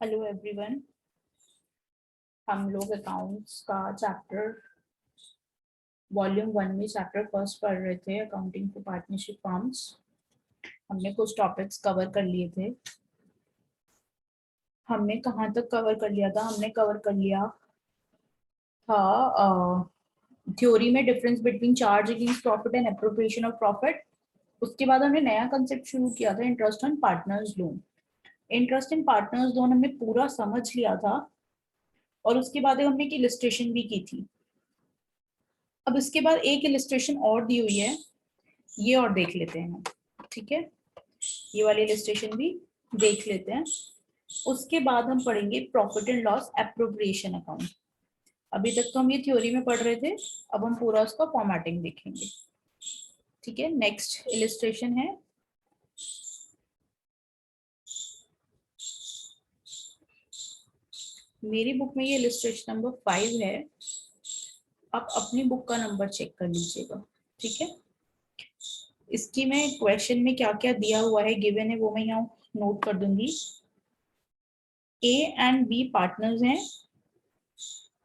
Hello everyone. हम लोग accounts का चैप्टर वॉल्यूम 1 में चैप्टर फर्स्ट पढ़ रहे थे, अकाउंटिंग फॉर पार्टनरशिप फर्म्स। हमने कुछ टॉपिक्स कवर कर लिए थे। हमने कहाँ तक कवर कर लिया था? हमने कवर कर लिया था थ्योरी में difference between charge against profit and appropriation of profit. उसके बाद हमने नया कंसेप्ट शुरू किया था, interest on partners loan. Interest in partners loan हमने पूरा समझ लिया था और उसके बाद हमने एक इलस्ट्रेशन भी की थी। अब इसके बाद एक इलस्ट्रेशन और दी हुई है, ये और देख लेते हैं हम। ठीक है, ये वाली इलस्ट्रेशन भी देख लेते हैं। उसके बाद हम पढ़ेंगे profit and loss appropriation account. अभी तक तो हम ये थ्योरी में पढ़ रहे थे, अब हम पूरा उसका फॉर्मेटिंग देखेंगे। ठीक है, नेक्स्ट इलस्ट्रेशन है मेरी बुक में, ये इलस्ट्रेशन नंबर 5 है। आप अपनी बुक का नंबर चेक कर लीजिएगा। ठीक है, इसकी मैं क्वेश्चन में क्या क्या दिया हुआ है, गिवन है, वो मैं यहाँ नोट कर दूंगी। ए एंड बी पार्टनर्स हैं,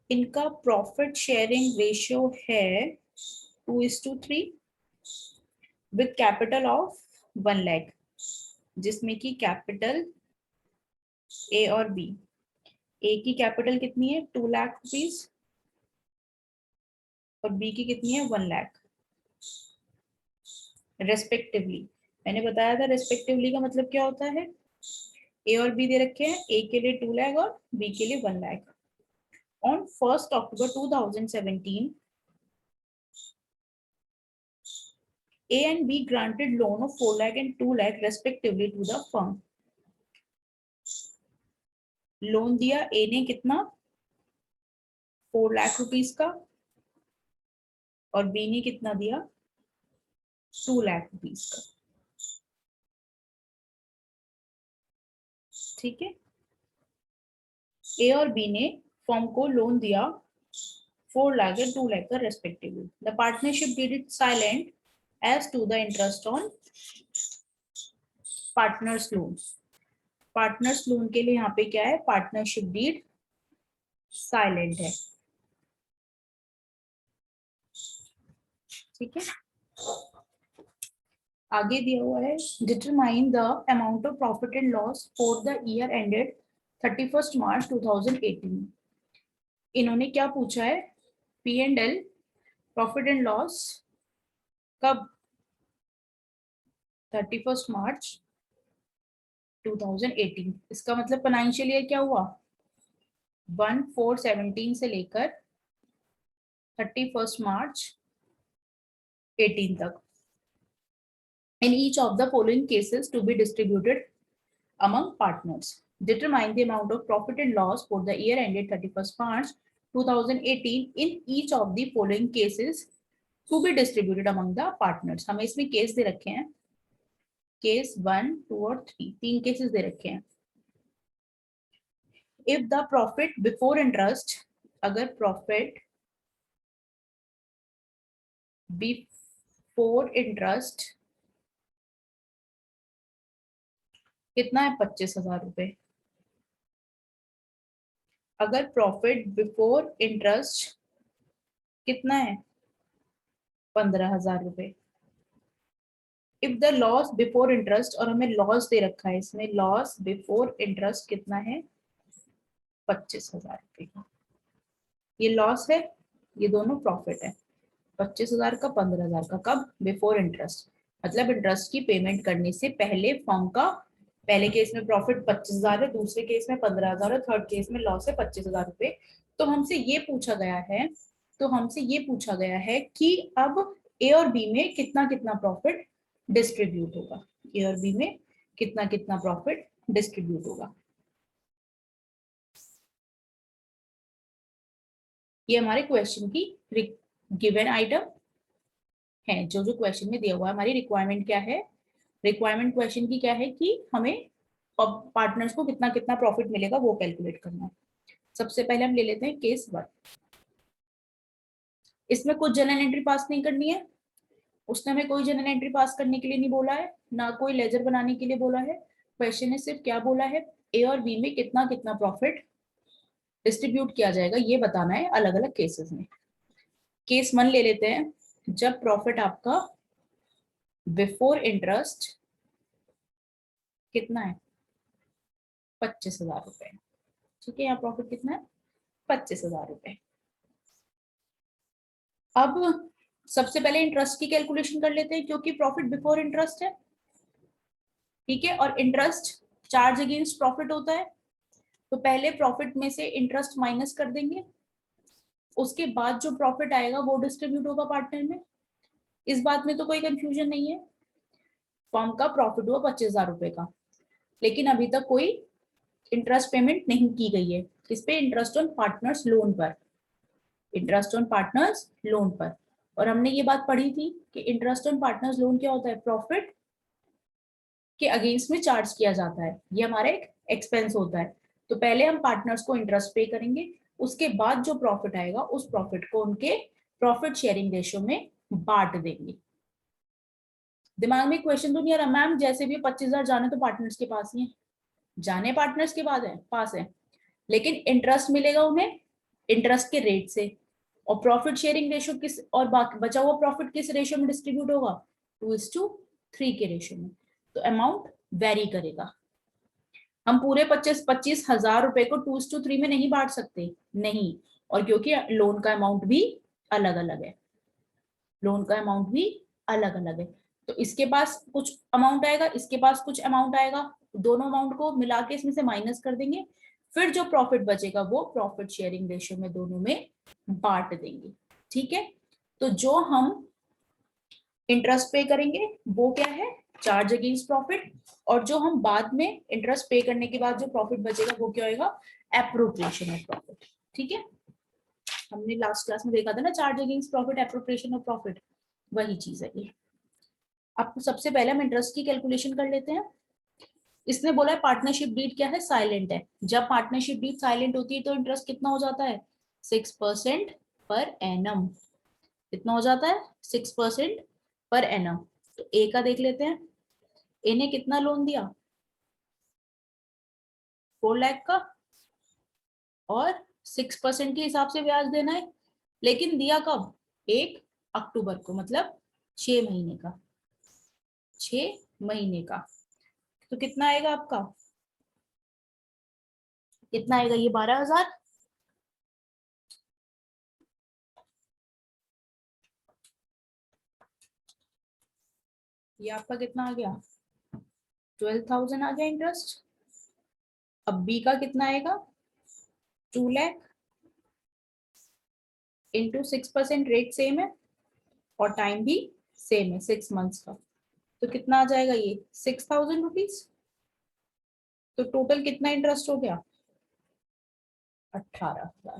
इनका प्रॉफिट शेयरिंग रेशियो है 2:3 विद कैपिटल ऑफ 1 लाख, जिसमें कि कैपिटल ए और बी, ए की कैपिटल कितनी है 2 लाख रुपीज और बी की कितनी है 1 लाख रेस्पेक्टिवली। मैंने बताया था रेस्पेक्टिवली का मतलब क्या होता है। ए और बी दे रखे हैं, ए के लिए 2 लाख और बी के लिए 1 lakh. On 1 October 2017, A and B granted loan of 4 lakh and 2 lakh respectively to the firm. Loan दिया ए ने कितना 4 लाख रुपीस का और बी ने कितना दिया 2 लाख रुपीस का। ठीक है, ए और बी ने फर्म को लोन दिया 4 लाख और 2 लाख का respectively. The partnership did it silent as to the interest on partners loan. Partners loan के लिए यहाँ पे क्या है, पार्टनरशिप डीड साइलेंट है। ठीक है, आगे दिया हुआ है determine the amount of profit and loss for the year ended 31 March 2018। इन्होंने क्या पूछा है, P and L profit and loss कब 31 मार्च 2018। इसका मतलब फाइनेंशियल ईयर क्या हुआ 1/4/17 से लेकर 31 मार्च 18 तक। In each of the following cases to be distributed among partners, determine the amount of profit and loss for the year ended 31st March 2018 in each of the following cases to be distributed among the partners। हमें इसमें case दे रखे हैं, case 1, 2 और 3, 3 cases they रखे हैं। If the profit before interest, अगर profit before interest कितना है 25,000 रुपए, अगर प्रॉफिट बिफोर इंटरेस्ट कितना है 15,000 रुपए। If the loss before interest, और हमें लॉस दे रखा है इसमें, लॉस बिफोर इंटरेस्ट कितना है 25,000 रुपए का। ये लॉस है, ये दोनों प्रॉफिट है, 25,000 का 15,000 का। कब बिफोर इंटरेस्ट, मतलब इंटरेस्ट की पेमेंट करने से पहले फर्म का, पहले केस में प्रॉफिट 25,000 है, दूसरे केस में 15,000 है, थर्ड केस में लॉस है 25,000 रुपए। तो हमसे ये पूछा गया है, तो हमसे ये पूछा गया है कि अब ए और बी में कितना कितना प्रॉफिट डिस्ट्रीब्यूट होगा, ए और बी में कितना कितना प्रॉफिट डिस्ट्रीब्यूट होगा। ये हमारे क्वेश्चन की गिवन आइटम है, जो जो क्वेश्चन में दिया हुआ है। हमारी रिक्वायरमेंट क्या है, रिक्वायरमेंट क्वेश्चन की क्या है कि हमें पार्टनर्स को कितना कितना प्रॉफिट मिलेगा वो कैलकुलेट करना है। सबसे पहले हम ले लेते हैं केस 1। इसमें कुछ जर्नल एंट्री पास नहीं करनी है, उसने हमें कोई जर्नल एंट्री पास करने के लिए नहीं बोला है, ना कोई लेजर बनाने के लिए बोला है, क्वेश्चन ने सिर्फ क्या बोला है, ए और बी में कितना कितना प्रॉफिट डिस्ट्रीब्यूट किया जाएगा ये बताना है अलग अलग केसेस में। केस 1 ले लेते हैं, जब प्रॉफिट आपका बिफोर इंटरेस्ट कितना है, 25,000 रुपए। ठीक है, यहाँ प्रॉफिट कितना है, 25,000 रुपए। अब सबसे पहले इंटरेस्ट की कैलकुलेशन कर लेते हैं क्योंकि प्रॉफिट बिफोर इंटरेस्ट है। ठीक है, और इंटरेस्ट चार्ज अगेंस्ट प्रॉफिट होता है, तो पहले प्रॉफिट में से इंटरेस्ट माइनस कर देंगे, उसके बाद जो प्रॉफिट आएगा वो डिस्ट्रीब्यूट होगा पार्टनर में। इस बात में तो कोई कंफ्यूजन नहीं है। फर्म का प्रॉफिट हुआ 25,000 रुपए का, लेकिन अभी तक कोई इंटरेस्ट पेमेंट नहीं की गई है। किस पे, इंटरेस्ट ऑन पार्टनर्स लोन पर, इंटरेस्ट ऑन पार्टनर्स लोन पर। और हमने ये बात पढ़ी थी कि इंटरेस्ट ऑन पार्टनर्स लोन क्या होता है, प्रॉफिट के अगेंस्ट में चार्ज किया जाता है, ये हमारा एक एक्सपेंस होता है। तो पहले हम पार्टनर्स को इंटरेस्ट पे करेंगे, उसके बाद जो प्रॉफिट आएगा उस प्रॉफिट को उनके प्रॉफिट शेयरिंग रेशियो में बांट देंगे। दिमाग में क्वेश्चन तो नहीं आ रहा मैम, जैसे भी 25,000 जाने तो पार्टनर्स के पास ही है, जाने पार्टनर्स के बाद है पास है, लेकिन इंटरेस्ट मिलेगा उन्हें इंटरेस्ट के रेट से। और प्रॉफिट शेयरिंग रेशियो किस, और बाकी बचा हुआ प्रॉफिट किस रेशियो में डिस्ट्रीब्यूट होगा, 2:3 के रेशियो में। तो अमाउंट वेरी करेगा। हम पूरे 25,000 रुपए को 2:3 में नहीं बांट सकते, नहीं। और क्योंकि लोन का अमाउंट भी अलग अलग है, लोन का अमाउंट भी अलग अलग है, तो इसके पास कुछ अमाउंट आएगा, इसके पास कुछ अमाउंट आएगा, दोनों अमाउंट को मिला के इसमें से माइनस कर देंगे, फिर जो प्रॉफिट बचेगा वो प्रॉफिट शेयरिंग रेशियो में दोनों में बांट देंगे। ठीक है, तो जो हम इंटरेस्ट पे करेंगे वो क्या है, चार्ज अगेंस्ट प्रॉफिट, और जो हम बाद में इंटरेस्ट पे करने के बाद जो प्रॉफिट बचेगा वो क्या होगा, एप्रोप्रिएशन ऑफ प्रॉफिट। ठीक है, हमने लास्ट क्लास में देखा था ना, charge against profit, appropriation of profit, वही चीज है ये। अब सबसे पहले हम इंटरेस्ट की कैलकुलेशन कर लेते हैं। इसने बोला है पार्टनरशिप डीड क्या है, साइलेंट है। जब पार्टनरशिप डीड साइलेंट होती है तो इंटरेस्ट कितना हो जाता है, 6% पर एनम। कितना हो जाता है, 6% पर एनम। तो ए का देख लेते हैं, ए ने कितना लोन दिया, 4 लाख का, और 6% के हिसाब से ब्याज देना है, लेकिन दिया कब, 1 अक्टूबर को, मतलब 6 महीने का, 6 महीने का। तो कितना आएगा आपका, कितना आएगा ये, 12,000। ये आपका कितना आ गया, 12,000 आ गया इंटरेस्ट। अब बी का कितना आएगा, 2 लाख इंटू 6%, रेट सेम है और टाइम भी सेम है, 6 मंथ्स का। तो कितना आ जाएगा ये, 6,000 रुपीज। तो टोटल कितना इंटरेस्ट हो गया, 18,000।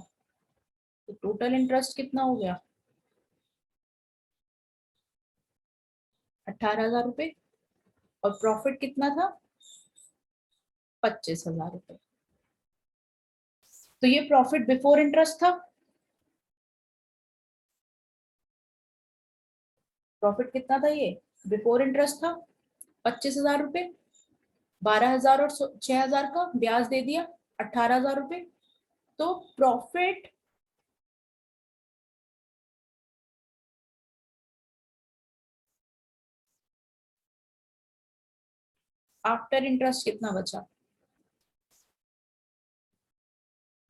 तो टोटल इंटरेस्ट कितना हो गया, 18,000 रुपए। और प्रॉफिट कितना था, 25,000 रुपए। तो ये प्रॉफिट बिफोर इंटरेस्ट था। प्रॉफिट कितना था ये, बिफोर इंटरेस्ट था, 25,000 रुपए। 12,000 और 6,000 का ब्याज दे दिया, 18,000 रुपए। तो प्रॉफिट आफ्टर इंटरेस्ट कितना बचा,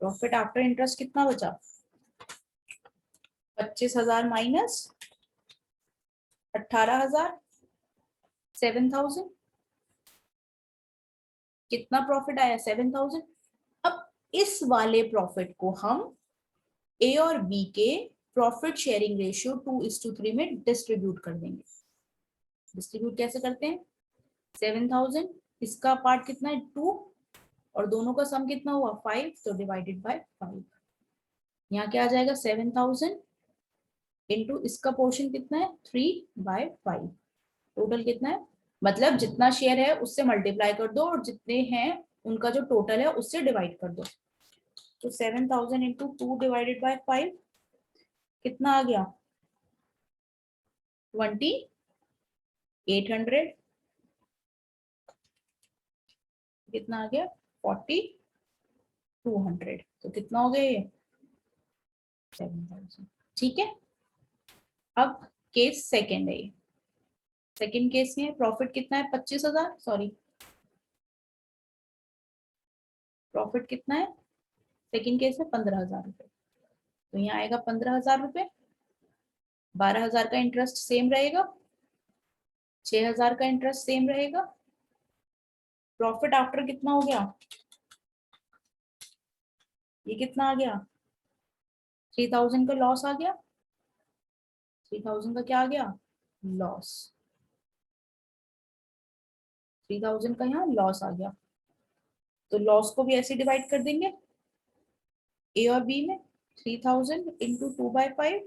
प्रॉफिट आफ्टर इंटरेस्ट कितना बचा, 25,000 माइनस 18,000, 7,000। कितना प्रॉफिट आया, 7,000। अब इस वाले प्रॉफिट को हम ए और बी के प्रॉफिट शेयरिंग रेशियो 2:3 में डिस्ट्रीब्यूट कर देंगे। डिस्ट्रीब्यूट कैसे करते हैं, 7,000, इसका पार्ट कितना है 2, और दोनों का सम कितना हुआ 5, तो डिवाइडेड बाय 5। यहाँ क्या आ जाएगा, 7,000 इंटू इसका पोर्शन कितना है 3/5। टोटल कितना है, मतलब जितना शेयर है उससे मल्टीप्लाई कर दो और जितने हैं उनका जो टोटल है उससे डिवाइड कर दो। तो 7,000 इंटू 2 डिवाइडेड बाय 5 कितना आ गया, 2,800। कितना आ गया 4200, तो कितना हो गया ये 7000। ठीक है, अब केस सेकेंड है। सेकेंड केस में प्रॉफिट कितना है 25,000, सॉरी प्रॉफिट कितना है सेकेंड केस में 15,000 रुपए। तो यहाँ आएगा 15,000 रुपए, 12,000 का इंटरेस्ट सेम रहेगा, 6,000 का इंटरेस्ट सेम रहेगा। प्रॉफिट आफ्टर कितना हो गया, ये कितना आ गया 3,000 का लॉस आ गया, 3,000 का क्या आ गया लॉस, 3,000 का यहाँ लॉस आ गया। तो लॉस को भी ऐसे डिवाइड कर देंगे ए और बी में, 3,000 इंटू 2/5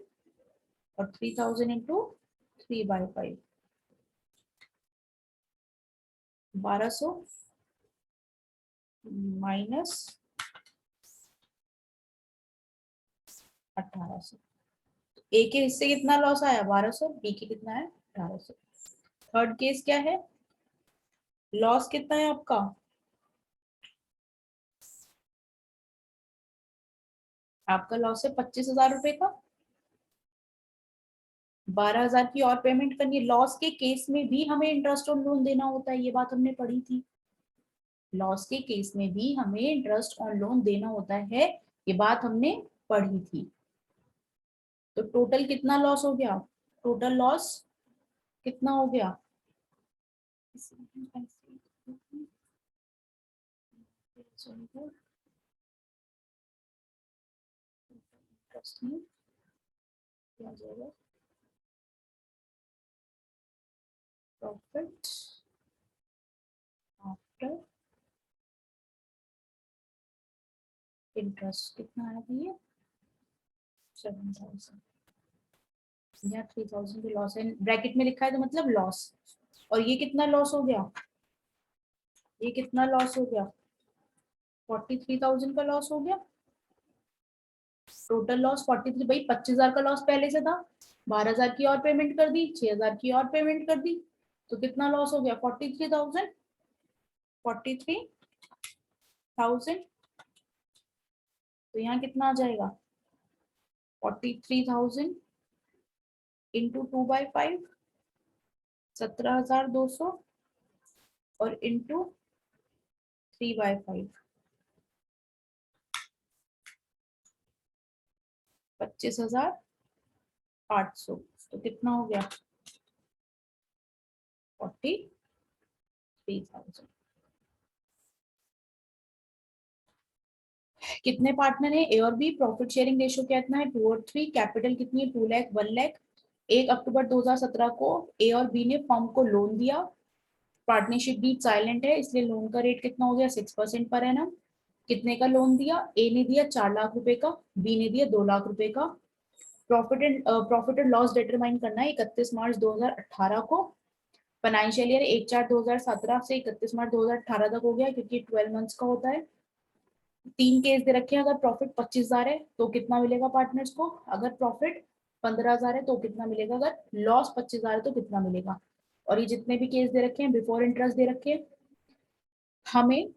और 3,000 इंटू 3/5, 1200 माइनस 1800। ए के हिस्से कितना लॉस आया 1200, बी के कितना है 1800। थर्ड केस क्या है, लॉस कितना है आपका, आपका लॉस है 25,000 रुपए का, 12,000 की और पेमेंट करनी है। लॉस के केस में भी हमें इंटरेस्ट ऑन लोन देना होता है, ये बात हमने पढ़ी थी। लॉस के केस में भी हमें इंटरेस्ट ऑन लोन देना होता है, ये बात हमने पढ़ी थी। तो टोटल कितना लॉस हो गया, टोटल लॉस कितना हो गया, प्रॉफिट आफ्टर इंटरेस्ट कितना आया था ये 7,000, या 3,000 की लॉस है, ब्रैकेट में लिखा है तो मतलब लॉस। और ये कितना लॉस हो गया, ये कितना लॉस हो गया 43,000 का लॉस हो गया। टोटल लॉस 43, भाई 25,000 का लॉस पहले से था, 12,000 की और पेमेंट कर दी, 6,000 की और पेमेंट कर दी, तो कितना लॉस हो गया 43,000, 43,000। तो यहाँ कितना आ जाएगा 43,000 इंटू 2/5, 17,200 और इंटू 3/5, 25,800। तो कितना हो गया 43,000। कितने पार्टनर है ए और बी, प्रॉफिट शेयरिंग रेशियो कितना है 2/3, कैपिटल कितनी है 2 लाख 1 लाख। 1 अक्टूबर 2017 को ए और बी ने फर्म को लोन दिया, पार्टनरशिप डीड साइलेंट है इसलिए लोन का रेट कितना हो गया 6% पर एनम। कितने का लोन दिया, ए ने दिया 4 लाख रुपए का, बी ने दिया 2 लाख रुपए का। प्रॉफिट एंड लॉस डिटरमाइन करना है 31 मार्च 2018 को। फाइनेंशियल ईयर 1/4/2017 से 31 मार्च 2018 तक हो गया क्योंकि 12 मंथ्स का होता है। 3 केस दे रखे हैं, अगर प्रॉफिट 25,000 है तो कितना मिलेगा पार्टनर्स को, अगर प्रॉफिट 15,000 है तो कितना मिलेगा, अगर लॉस 25,000 है तो कितना मिलेगा। और ये जितने भी केस दे रखे हैं बिफोर इंटरेस्ट दे रखे हैं, हमें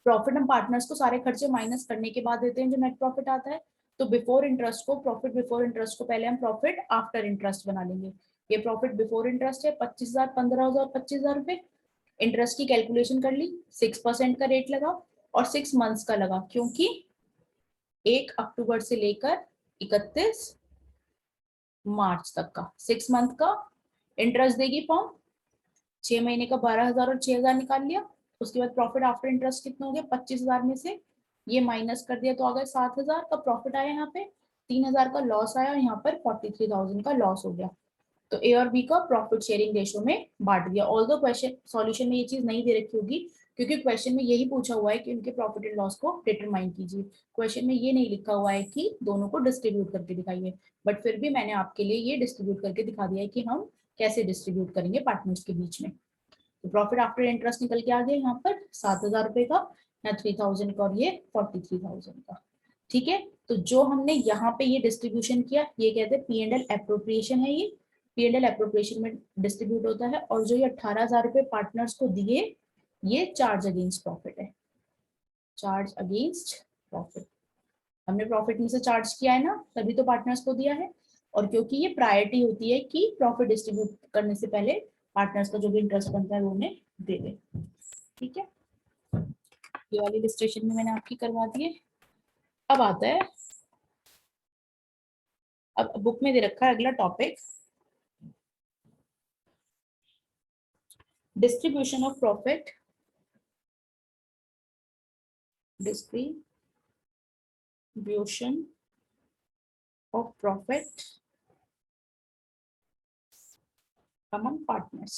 प्रॉफिट हम पार्टनर्स को सारे खर्चे माइनस करने के बाद देते हैं जो नेट प्रॉफिट आता है। तो बिफोर इंटरेस्ट को, प्रॉफिट बिफोर इंटरेस्ट को पहले हम प्रॉफिट आफ्टर इंटरेस्ट बना लेंगे। ये प्रॉफिट बिफोर इंटरेस्ट है 25,000, 15,000, 25,000 रुपए। इंटरेस्ट की कैलकुलेशन कर ली, 6% का रेट लगा और 6 मंथ्स का लगा, क्योंकि 1 अक्टूबर से लेकर 31 मार्च तक का 6 मंथ का इंटरेस्ट देगी फॉर्म। 6 महीने का 12,000 और 6,000 निकाल लिया। उसके बाद प्रॉफिट आफ्टर इंटरेस्ट कितना हो गया 25,000 में से ये माइनस कर दिया तो आ गया 7,000 का प्रॉफिट आया, यहाँ पे 3,000 का लॉस आया, यहाँ पर 43,000 का लॉस हो गया। तो ए और बी का प्रॉफिट शेयरिंग रेशो में बांट दिया। ऑल्दो क्वेश्चन सॉल्यूशन में ये चीज नहीं दे रखी होगी क्योंकि क्वेश्चन में यही पूछा हुआ है कि उनके प्रॉफिट एंड लॉस को डिटरमाइन कीजिए। क्वेश्चन में ये नहीं लिखा हुआ है कि दोनों को डिस्ट्रीब्यूट करके दिखाइए, बट फिर भी मैंने आपके लिए ये डिस्ट्रीब्यूट करके दिखा दिया है कि हम कैसे डिस्ट्रीब्यूट करेंगे पार्टनर्स के बीच में। तो प्रॉफिट आफ्टर इंटरेस्ट निकल के आ गया यहाँ पर 7,000 रुपए का, यहाँ 3,000 का और ये 43,000 का। ठीक है, तो जो हमने यहाँ पे ये डिस्ट्रीब्यूशन किया ये कहते हैं P&L एप्रोप्रिएशन है, ये P&L एप्रोप्रिएशन में डिस्ट्रीब्यूट होता है। और जो ये 18,000 रुपए पार्टनर्स को दिए ये चार्ज अगेंस्ट प्रॉफिट है, चार्ज अगेंस्ट प्रॉफिट। हमने प्रॉफिट में से चार्ज किया है ना, तभी तो पार्टनर्स को दिया है। और क्योंकि ये प्रायोरिटी होती है कि प्रॉफिट डिस्ट्रीब्यूट करने से पहले पार्टनर्स का जो भी इंटरेस्ट बनता है वो उन्हें दे दे। ठीक है, ये वाली इलस्ट्रेशन में मैंने आपकी करवा दी है। अब आता है, अब बुक में दे रखा है अगला topic, distribution of profit, distribution of profit among partners।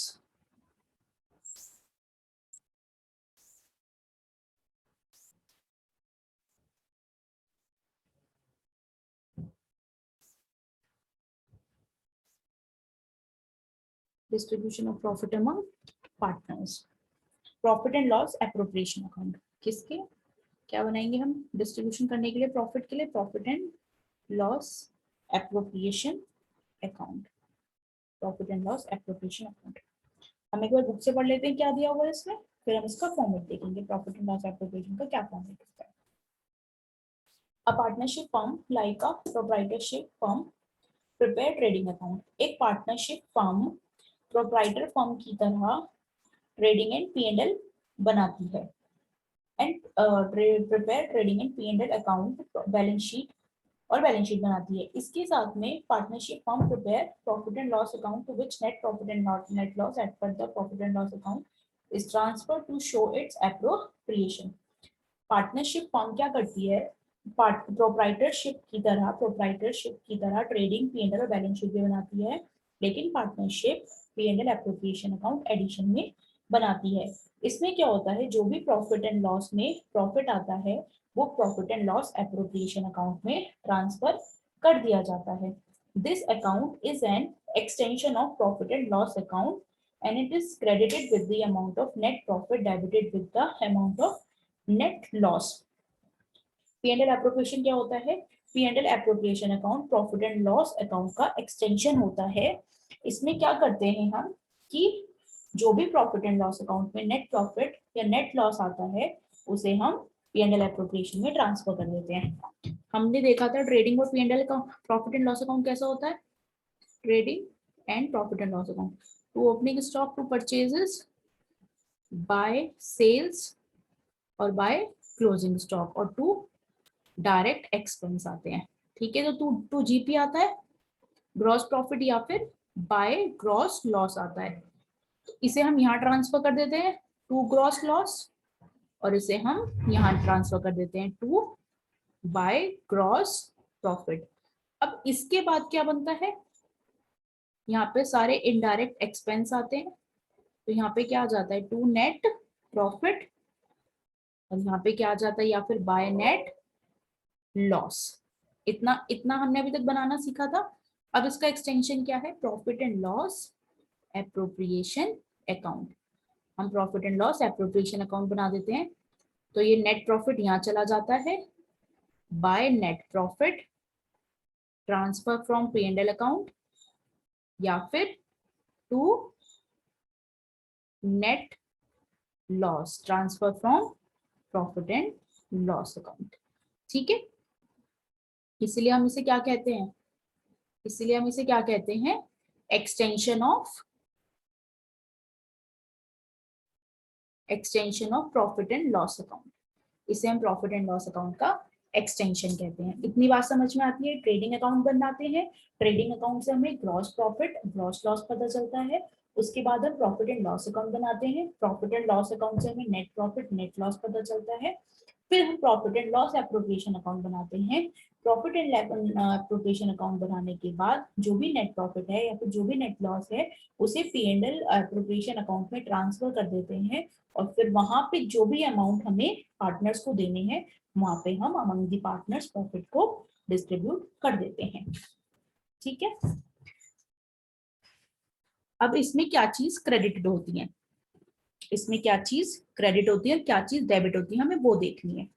Distribution of profit among partners, profit and loss appropriation account. किसके क्या बनाएंगे हम डिस्ट्रीब्यूशन करने के लिए प्रॉफिट के लिए? Profit and loss appropriation account, profit and loss appropriation account. हम एक बार बुक से पढ़ लेते हैं क्या दिया हुआ है इसमें, फिर हम इसका फॉर्मेट देखेंगे, प्रॉफिट एंड लॉस एप्रोप्रिएशन का क्या फॉर्मेट होता है। A partnership firm like a proprietorship firm prepare trading account. एक पार्टनरशिप फर्म प्रोप्राइटर फर्म की तरह ट्रेडिंग एंड P&L बनाती है and prepare trading and P&L account, balance sheet और बैलेंस शीट बनाती है। इसके साथ में partnership firm prepare profit and loss account to which net profit and net loss at पर the profit and loss account is transfer to show its appropriation. Partnership firm क्या करती है? प्रोप्राइटरशिप की तरह ट्रेडिंग P&L और balance sheet भी बनाती है, लेकिन partnership P&L appropriation account addition में बनाती है। इसमें क्या होता है, जो भी प्रॉफिट एंड लॉस में प्रॉफिट आता है वो profit and loss appropriation account में ट्रांसफर कर दिया जाता है। This account is an extension of profit and loss account and it is credited with the amount of net profit debited with the amount of net loss। P&L appropriation क्या होता है? P&L appropriation account profit and loss account का extension होता है। इसमें क्या करते हैं हम कि जो भी प्रॉफिट एंड लॉस अकाउंट में नेट प्रॉफिट या नेट लॉस आता है उसे हम P&L एप्रोप्रिएशन में ट्रांसफर कर देते हैं। हमने देखा था ट्रेडिंग और P&L का प्रॉफिट एंड लॉस अकाउंट कैसा होता है? Trading and profit and loss account, to opening stock, to purchases, by sales और बाय क्लोजिंग स्टॉक, और टू डायरेक्ट एक्सपेंस आते हैं। ठीक है, तो टू जीपी आता है ग्रॉस प्रॉफिट, या फिर बाय ग्रॉस लॉस आता है। तो इसे हम यहाँ ट्रांसफर कर देते हैं टू ग्रॉस लॉस, और इसे हम यहाँ ट्रांसफर कर देते हैं टू बाय ग्रॉस प्रॉफिट। अब इसके बाद क्या बनता है, यहाँ पे सारे इनडायरेक्ट एक्सपेंस आते हैं, तो यहाँ पे क्या आ जाता है, टू नेट प्रॉफिट, और यहाँ पे क्या आ जाता है, या फिर बाय नेट लॉस। इतना इतना हमने अभी तक बनाना सीखा था। अब इसका एक्सटेंशन क्या है? Profit and loss appropriation account. हम profit and loss appropriation account बना देते हैं, तो ये नेट प्रॉफिट यहाँ चला जाता है, by net profit transfer from P&L account, या फिर to net loss transfer from profit and loss account. ठीक है, इसलिए हम इसे क्या कहते हैं, इसलिए हम इसे क्या कहते हैं, extension of profit and loss account. इसे हम प्रॉफिट एंड लॉस अकाउंट का एक्सटेंशन कहते हैं। इतनी बात समझ में आती है। ट्रेडिंग अकाउंट बनाते हैं, ट्रेडिंग अकाउंट से हमें ग्रॉस प्रॉफिट ग्रॉस लॉस पता चलता है। उसके बाद हम प्रॉफिट एंड लॉस अकाउंट बनाते हैं, प्रॉफिट एंड लॉस अकाउंट से हमें नेट प्रॉफिट नेट लॉस पता चलता है। फिर हम profit and loss appropriation account बनाते हैं। प्रॉफिट एंड एप्रोप्रिएशन अकाउंट बनाने के बाद जो भी नेट प्रॉफिट है या फिर जो भी नेट लॉस है उसे P&L एप्रोप्रिएशन अकाउंट में ट्रांसफर कर देते हैं, और फिर वहां पे जो भी अमाउंट हमें पार्टनर्स को देने हैं वहां पे हम अमंग दी पार्टनर्स प्रॉफिट को डिस्ट्रीब्यूट कर देते हैं। ठीक है, अब इसमें क्या चीज क्रेडिटेड होती है, इसमें क्या चीज क्रेडिट होती है, क्या चीज डेबिट होती है, हमें वो देखनी है।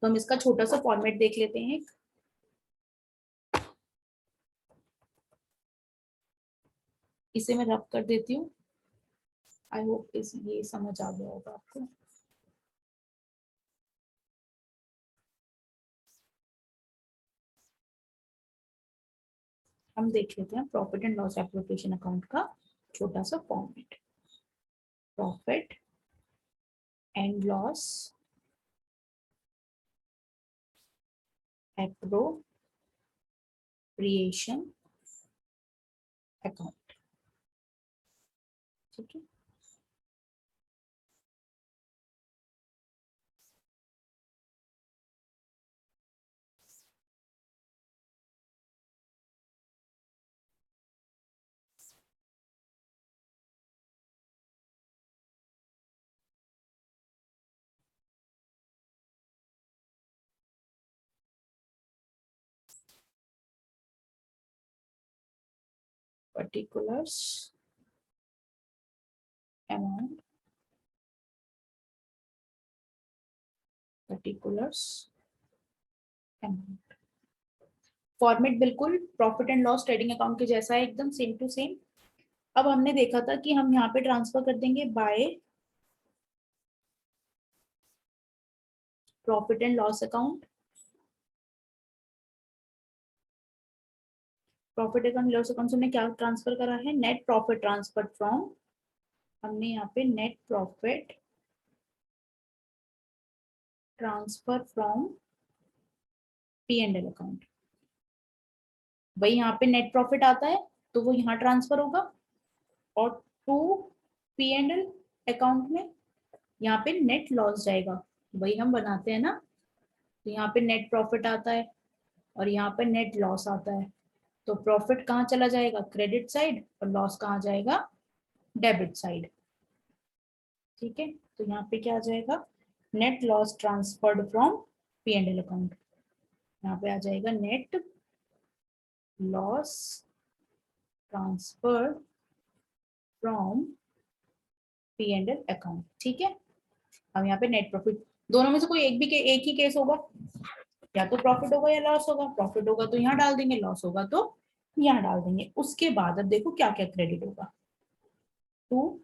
तो हम इसका छोटा सा फॉर्मेट देख लेते हैं। इसे मैं रब कर देती हूँ। आई होप इस ये समझ आ गया होगा आपको। हम देख लेते हैं profit and loss appropriation account का छोटा सा format. Profit and loss appropriation account, ठीक है। particulars amount, particulars amount। Format बिल्कुल profit and loss trading account के जैसा है, एकदम सेम टू सेम। अब हमने देखा था कि हम यहाँ पे ट्रांसफर कर देंगे by profit and loss account. Profit account loss account से हमने क्या ट्रांसफर करा है, नेट प्रॉफिट ट्रांसफर फ्रॉम, हमने यहाँ पे net profit transfer from P and L account. भाई यहाँ पे नेट प्रॉफिट आता है तो वो यहाँ ट्रांसफर होगा, और to P and L account में यहाँ पे नेट लॉस जाएगा। वही हम बनाते हैं ना, तो यहाँ पे नेट प्रॉफिट आता है और यहाँ पे नेट लॉस आता है। तो प्रॉफिट कहाँ चला जाएगा, क्रेडिट साइड, और लॉस कहाँ जाएगा, डेबिट साइड। ठीक है, तो यहाँ पे क्या आ जाएगा, net loss transferred from P and L account. यहाँ पे आ जाएगा net loss transferred from P and L account. ठीक है, अब यहाँ पे नेट प्रॉफिट, दोनों में से कोई एक ही केस होगा, या तो प्रॉफिट होगा या लॉस होगा। प्रॉफिट होगा तो यहाँ डाल देंगे, लॉस होगा तो यहाँ डाल देंगे। उसके बाद अब देखो क्या क्या क्रेडिट होगा। To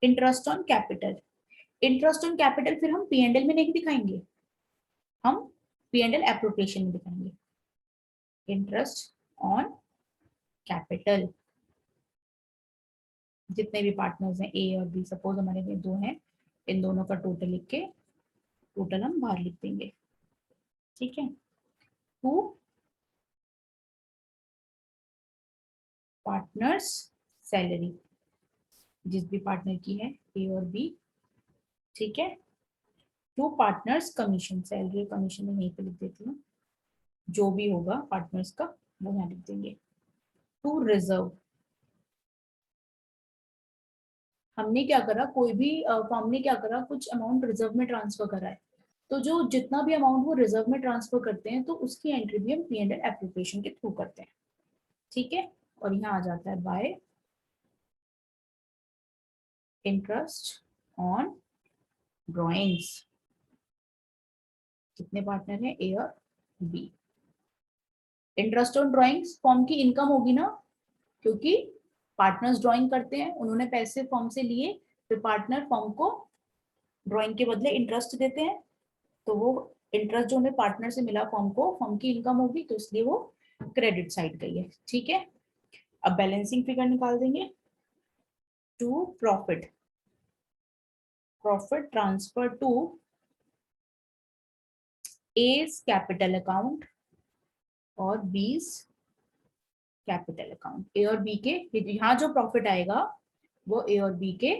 interest on capital, interest on capital फिर हम पी एंड एल में नहीं दिखाएंगे, हम पी एंड एल एप्रोप्रिएशन में दिखाएंगे। इंटरेस्ट ऑन कैपिटल, जितने भी पार्टनर्स हैं ए और बी, सपोज हमारे में दो हैं, इन दोनों का टोटल लिख के टोटल हम बाहर लिख देंगे। ठीक है, टू पार्टनर्स सैलरी, जिस भी पार्टनर की है ए और बी। ठीक है, to partners commission, salary commission में यहीं पे लिख देती हूँ, जो भी होगा पार्टनर्स का वो यहाँ लिख देंगे। टू रिजर्व, हमने क्या करा, कोई भी फॉर्म ने क्या करा, कुछ अमाउंट रिजर्व में ट्रांसफर करा है, तो जो जितना भी अमाउंट वो रिजर्व में ट्रांसफर करते हैं तो उसकी एंट्री भी हम पी एंड एल एप्रोप्रिएशन के थ्रू करते हैं। ठीक है, और यहाँ आ जाता है बाय इंटरेस्ट ऑन ड्रॉइंग्स। कितने पार्टनर हैं, ए और B. Interest on drawings firm की इनकम होगी ना, क्योंकि पार्टनर्स ड्राइंग करते हैं, उन्होंने पैसे फॉर्म से लिए, फिर पार्टनर फॉर्म को ड्राइंग के बदले इंटरेस्ट देते हैं, तो वो इंटरेस्ट जो हमें पार्टनर से मिला फॉर्म को, फॉर्म की इनकम होगी, तो इसलिए वो क्रेडिट साइड गई है। ठीक है, अब बैलेंसिंग फिगर निकाल देंगे। To profit, profit transfer to A's capital account और बी's कैपिटल अकाउंट। ए और बी के, यहाँ जो प्रॉफिट आएगा वो ए और बी के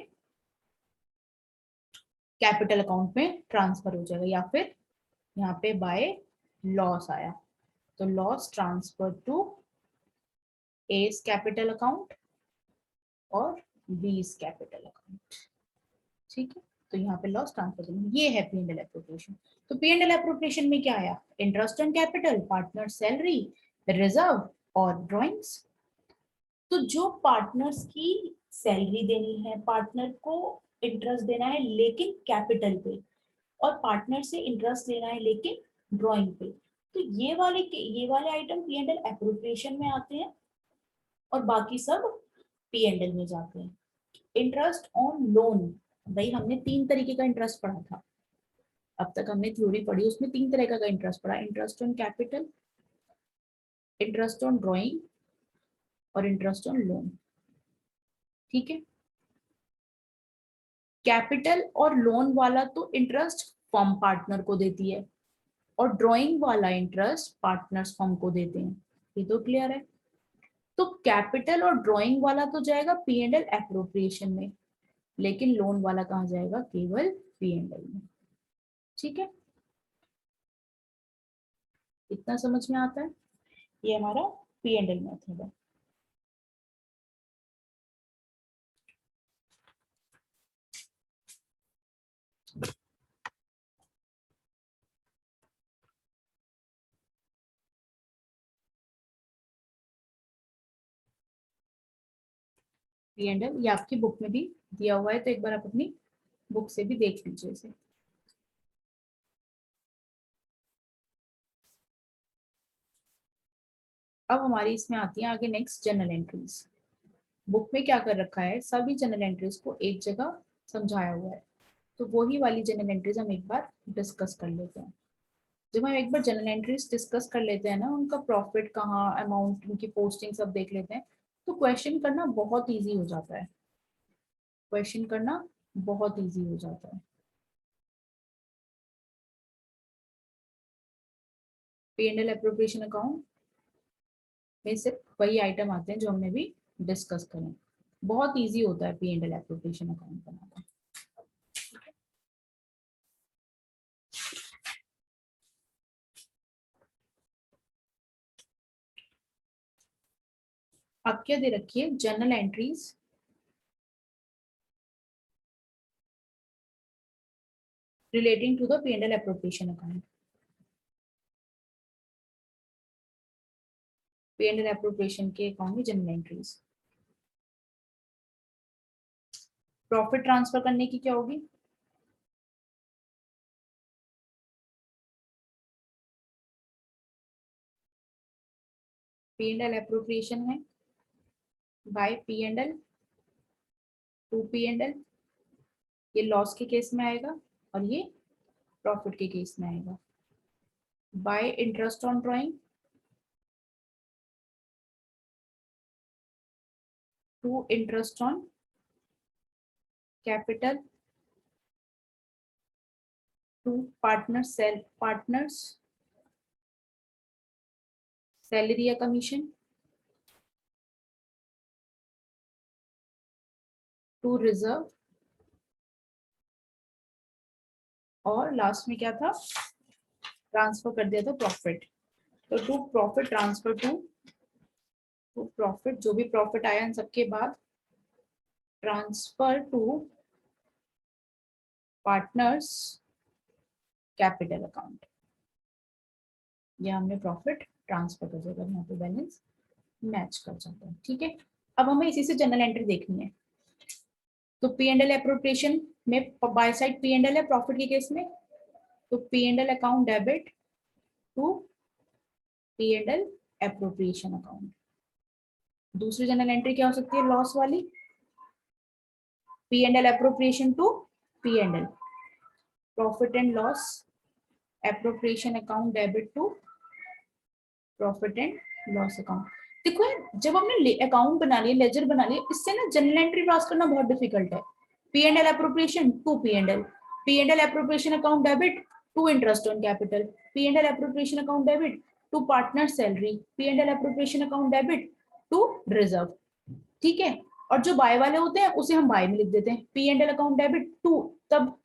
कैपिटल अकाउंट में ट्रांसफर हो जाएगा, या फिर यहाँ पे बाय लॉस आया तो loss transfer to A's capital account और बी's कैपिटल अकाउंट। ठीक है, तो यहाँ पे लॉस ट्रांसफर, ये है पी एंड एल एप्रोप्रिएशन। तो पी एंड एल एप्रोप्रिएशन में क्या आया, interest on capital, partner salary, reserve और ड्रॉइंग्स। तो जो पार्टनर्स की सैलरी देनी है, पार्टनर को इंटरेस्ट देना है लेकिन कैपिटल पे, और पार्टनर से इंटरेस्ट लेना है लेकिन ड्रॉइंग पे, तो ये वाले item P and L appropriation में आते हैं और बाकी सब पी एंड एल में जाते हैं। इंटरेस्ट ऑन लोन, भाई हमने 3 तरीके का इंटरेस्ट पढ़ा था, अब तक हमने थ्योरी पढ़ी, उसमें 3 तरह का इंटरेस्ट पढ़ा, interest on capital, interest on drawing और इंटरेस्ट ऑन लोन। ठीक है, कैपिटल और लोन वाला तो इंटरेस्ट फर्म पार्टनर को देती है, और ड्राइंग वाला इंटरेस्ट पार्टनर्स फर्म को देते हैं। ये तो क्लियर है। तो कैपिटल और ड्राइंग वाला तो जाएगा पी एंड एल एप्रोप्रिएशन में, लेकिन लोन वाला कहाँ जाएगा, केवल पी एंड एल में। ठीक है, इतना समझ में आता है, ये हमारा पी एंड एल मेथड है। पी एंड एल ये आपकी बुक में भी दिया हुआ है, तो एक बार आप अपनी बुक से भी देख लीजिए इसे। अब हमारी इसमें आती है आगे नेक्स्ट जनरल एंट्रीज। बुक में क्या कर रखा है, सभी जनरल एंट्रीज को एक जगह समझाया हुआ है, तो वही वाली जनरल एंट्रीज हम एक बार डिस्कस कर लेते हैं। जब हम एक बार जनरल एंट्रीज डिस्कस कर लेते हैं ना, उनका प्रॉफिट कहाँ, अमाउंट, उनकी पोस्टिंग सब देख लेते हैं, तो क्वेश्चन करना बहुत इजी हो जाता है, क्वेश्चन करना बहुत इजी हो जाता है। P and L appropriation account में सिर्फ वही आइटम आते हैं जो हमने भी डिस्कस करें, बहुत इजी होता है P and L appropriation account बनाना। अब क्या दे रखी है, journal entries relating to the P and L appropriation account. P and L appropriation के अकाउंट में जनरल एंट्रीज, प्रॉफिट ट्रांसफर करने की क्या होगी, पी एंड एल एप्रोप्रिएशन है by P and L to P and L, ये loss के case में आएगा और ये प्रॉफिट के केस में आएगा। By interest on drawing to interest on capital to partners salary या कमीशन टू रिजर्व, और लास्ट में क्या था, ट्रांसफर कर दिया था प्रॉफिट, तो to profit transfer to profit, जो भी प्रॉफिट आया इन सबके बाद transfer to partners capital account, ये हमने प्रॉफिट ट्रांसफर कर दिया, यहाँ पे बैलेंस मैच कर जाता है। ठीक है, अब हमें इसी से जनरल एंट्री देखनी है। तो पी एंड एल एप्रोप्रिएशन में by side P and L है प्रॉफिट के केस में, तो P and L account debit to P and L appropriation account. दूसरी जनरल एंट्री क्या हो सकती है, लॉस वाली, P and L appropriation to P and L, profit and loss appropriation account debit to profit and loss account. देखो जब हमने account बना लिया, लेजर बना लिया, इससे ना जनरल एंट्री पास करना बहुत डिफिकल्ट है। P and L appropriation to P and L appropriation account debit to interest on capital, P and L appropriation account debit to partner salary, P and L appropriation account debit to reserve. ठीक है, और जो bye वाले होते हैं उसे हम bye में लिख देते हैं, P and L account debit to, तब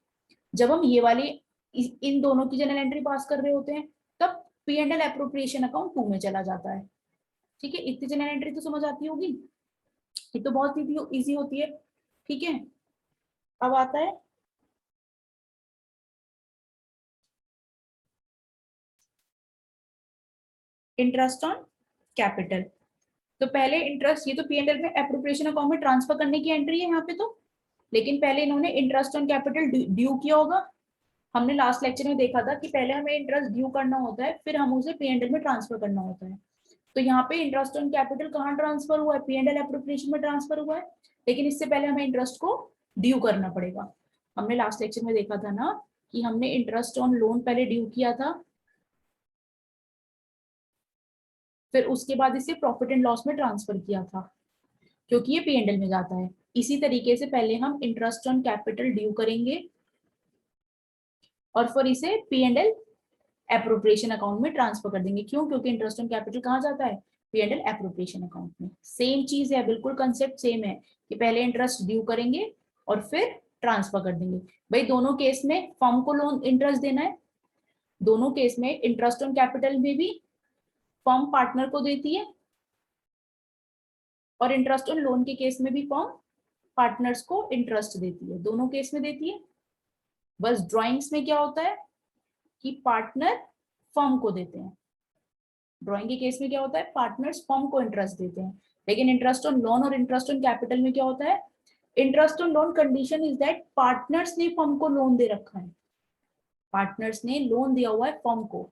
जब हम ये वाली इन दोनों की जनरल एंट्री पास कर रहे होते हैं तब P and L appropriation account to में चला जाता है। ठीक है, इतनी जनरल एंट्री तो समझ आती होगी, ये तो बहुत इजी होती है। ठीक है, अब आता है इंटरेस्ट ऑन कैपिटल। तो पहले इंटरेस्ट, ये तो पी एंड एल में एप्रोप्रिएशन अकाउंट में ट्रांसफर करने की एंट्री है यहाँ पे, तो लेकिन पहले इन्होंने इंटरेस्ट ऑन कैपिटल ड्यू किया होगा। हमने लास्ट लेक्चर में देखा था कि पहले हमें इंटरेस्ट ड्यू करना होता है, फिर हम उसे पी एंड एल में ट्रांसफर करना होता है। तो यहाँ पे इंटरेस्ट ऑन कैपिटल कहाँ ट्रांसफर हुआ है, पी एंड एल एप्रोप्रिएशन में ट्रांसफर हुआ है, लेकिन इससे पहले हमें इंटरेस्ट को ड्यू करना पड़ेगा। हमने लास्ट लेक्चर में देखा था ना कि हमने इंटरेस्ट ऑन लोन पहले ड्यू किया था, फिर उसके बाद इसे प्रॉफिट एंड लॉस में ट्रांसफर किया था क्योंकि ये पी एंड एल में जाता है। इसी तरीके से पहले हम इंटरेस्ट ऑन कैपिटल ड्यू करेंगे और फिर इसे P and L appropriation account में ट्रांसफर कर देंगे। क्यों? क्योंकि इंटरेस्ट ऑन कैपिटल कहाँ जाता है, P and L appropriation account में। सेम चीज है, बिल्कुल कंसेप्ट सेम है कि पहले इंटरेस्ट ड्यू करेंगे और फिर ट्रांसफर कर देंगे। भाई दोनों केस में फर्म को लोन इंटरेस्ट देना है, दोनों केस में इंटरेस्ट ऑन कैपिटल में भी फर्म पार्टनर को देती है और इंटरेस्ट ऑन लोन के केस में भी फर्म पार्टनर्स को इंटरेस्ट देती है, दोनों केस में देती है। बस ड्राइंग्स में क्या होता है कि पार्टनर फर्म को देते हैं, ड्राइंग के केस में क्या होता है, पार्टनर्स फर्म को इंटरेस्ट देते हैं। लेकिन इंटरेस्ट ऑन लोन और इंटरेस्ट ऑन कैपिटल में क्या होता है, interest on loan condition is that partners ने फर्म को लोन दे रखा है, पार्टनर्स ने लोन दिया हुआ है फर्म को,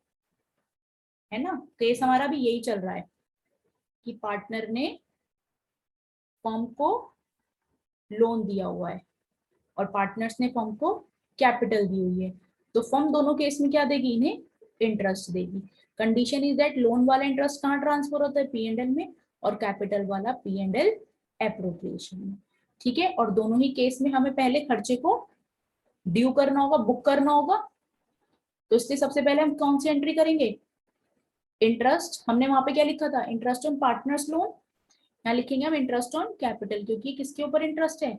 है ना। केस हमारा भी यही चल रहा है कि पार्टनर ने फर्म को लोन दिया हुआ है और पार्टनर्स ने फर्म को कैपिटल दी हुई है, तो फर्म दोनों केस में क्या देगी, इन्हें इंटरेस्ट देगी। कंडीशन इज दैट लोन वाला इंटरेस्ट कहाँ ट्रांसफर होता है, पी एंड एल में, और कैपिटल वाला पी एंड एल एप्रोप्रिएशन में। ठीक है, और दोनों ही केस में हमें पहले खर्चे को ड्यू करना होगा, बुक करना होगा। तो इसलिए सबसे पहले हम कौन सी एंट्री करेंगे, इंटरेस्ट। हमने वहां पे क्या लिखा था, इंटरेस्ट ऑन पार्टनर्स लोन, यहाँ लिखेंगे हम इंटरेस्ट ऑन कैपिटल, क्योंकि किसके ऊपर इंटरेस्ट है,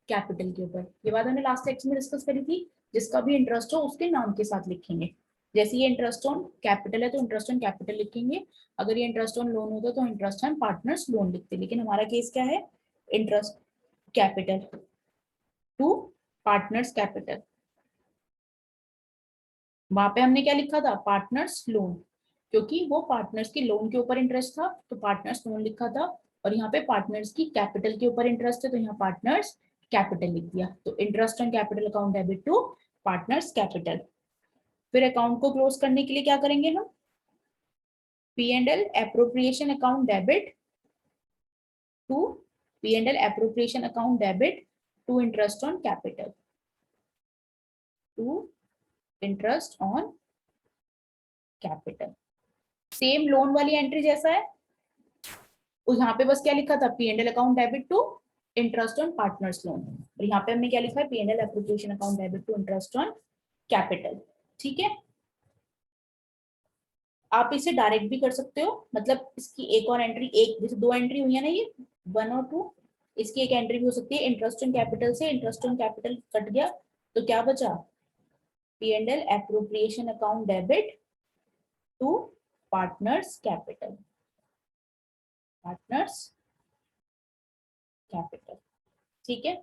कैपिटल के ऊपर। ये बात हमने लास्ट लेक्चर में डिस्कस करी थी, जिसका भी इंटरेस्ट हो उसके नाम के साथ लिखेंगे। जैसे ये इंटरेस्ट ऑन कैपिटल है तो इंटरेस्ट ऑन कैपिटल लिखेंगे, अगर ये इंटरेस्ट ऑन लोन होता तो इंटरेस्ट ऑन पार्टनर्स लोन लिखते, लेकिन हमारा केस क्या है, interest capital to partners capital. वहां पे हमने क्या लिखा था, पार्टनर्स लोन, क्योंकि वो पार्टनर्स के लोन के ऊपर इंटरेस्ट था तो पार्टनर्स लोन लिखा था, और यहाँ पे पार्टनर्स की कैपिटल के ऊपर इंटरेस्ट है तो यहाँ पार्टनर्स कैपिटल लिख दिया। तो interest on capital account debit to partners capital. फिर अकाउंट को क्लोज करने के लिए क्या करेंगे हम, P and L appropriation account debit to P and L appropriation account debit to interest on capital, to interest on capital. Same loan वाली entry जैसा है, उस यहाँ पे बस क्या लिखा था, P and L account debit to interest on partners loan, और यहाँ पे हमने क्या लिखा है, P and L appropriation account debit to interest on capital. ठीक है, आप इसे डायरेक्ट भी कर सकते हो, मतलब इसकी एक और एंट्री, एक जैसे दो एंट्री हुई है ना ये 1 और 2, इसकी एक एंट्री भी हो सकती है, इंटरेस्ट ऑन कैपिटल से इंटरेस्ट ऑन कैपिटल कट गया तो क्या बचा, P and L appropriation account debit to partners capital, partners capital. ठीक है,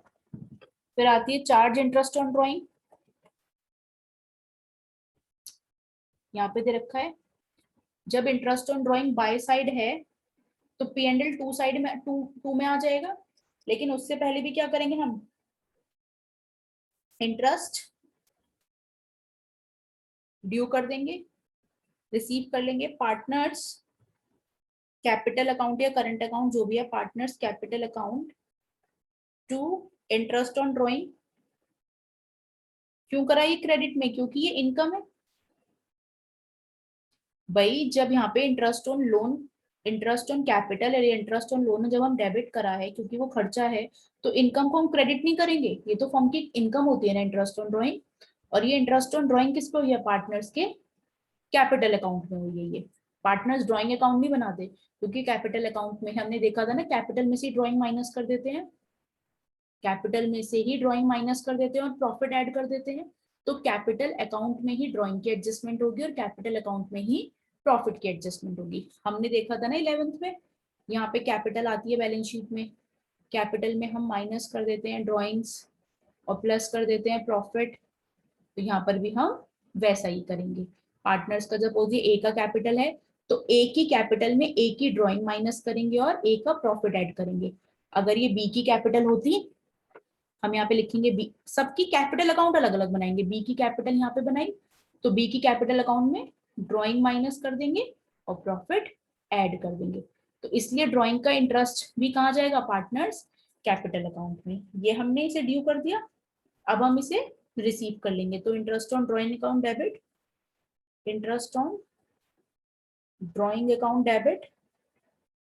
फिर आती है चार्ज इंटरेस्ट ऑन ड्राइंग, यहाँ पे दे रखा है, जब interest on drawing by side है तो P and L to side में टू में आ जाएगा, लेकिन उससे पहले भी क्या करेंगे हम, इंटरेस्ट ड्यू कर देंगे, रिसीव कर लेंगे, पार्टनर्स कैपिटल अकाउंट या करंट अकाउंट जो भी है, partners capital account to interest on drawing. क्यों करा ये क्रेडिट में, क्योंकि ये इनकम है भाई। जब यहाँ पे interest on loan, interest on capital और इंटरेस्ट ऑन लोन जब हम डेबिट करा है क्योंकि वो खर्चा है, तो इनकम को हम क्रेडिट नहीं करेंगे, ये तो फर्म की इनकम होती है ना इंटरेस्ट ऑन ड्राइंग, और ये इंटरेस्ट ऑन ड्राइंग किस पे हुई है, पार्टनर्स के कैपिटल अकाउंट में हुई है। ये पार्टनर्स ड्राइंग अकाउंट नहीं बनाते, क्योंकि कैपिटल अकाउंट में हमने देखा था ना, कैपिटल में से ड्राइंग माइनस कर देते हैं, कैपिटल में से ही ड्राइंग माइनस कर देते हैं और प्रॉफिट ऐड कर देते हैं, तो कैपिटल अकाउंट में ही ड्राइंग की एडजस्टमेंट होगी और कैपिटल अकाउंट में ही प्रॉफिट की एडजस्टमेंट होगी। हमने देखा था ना 11th में, यहाँ पे कैपिटल आती है बैलेंस शीट में, कैपिटल में हम माइनस कर देते हैं ड्राइंग्स और प्लस कर देते हैं प्रॉफिट, तो यहाँ पर भी हम वैसा ही करेंगे। पार्टनर्स का जब ए का कैपिटल है तो ए की कैपिटल में ए की ड्राइंग माइनस करेंगे और ए का प्रॉफिट ऐड करेंगे। अगर ये बी की कैपिटल होती, हम यहाँ पे लिखेंगे बी, सबकी कैपिटल अकाउंट अलग अलग बनाएंगे, बी की कैपिटल यहाँ पे बनाई तो बी की कैपिटल अकाउंट में ड्राइंग माइनस कर देंगे और प्रॉफिट ऐड कर देंगे। तो इसलिए ड्राइंग का इंटरेस्ट भी कहाँ जाएगा, पार्टनर्स कैपिटल अकाउंट में। ये हमने इसे ड्यू कर दिया, अब हम इसे रिसीव कर लेंगे। तो interest on drawing account debit, interest on drawing account debit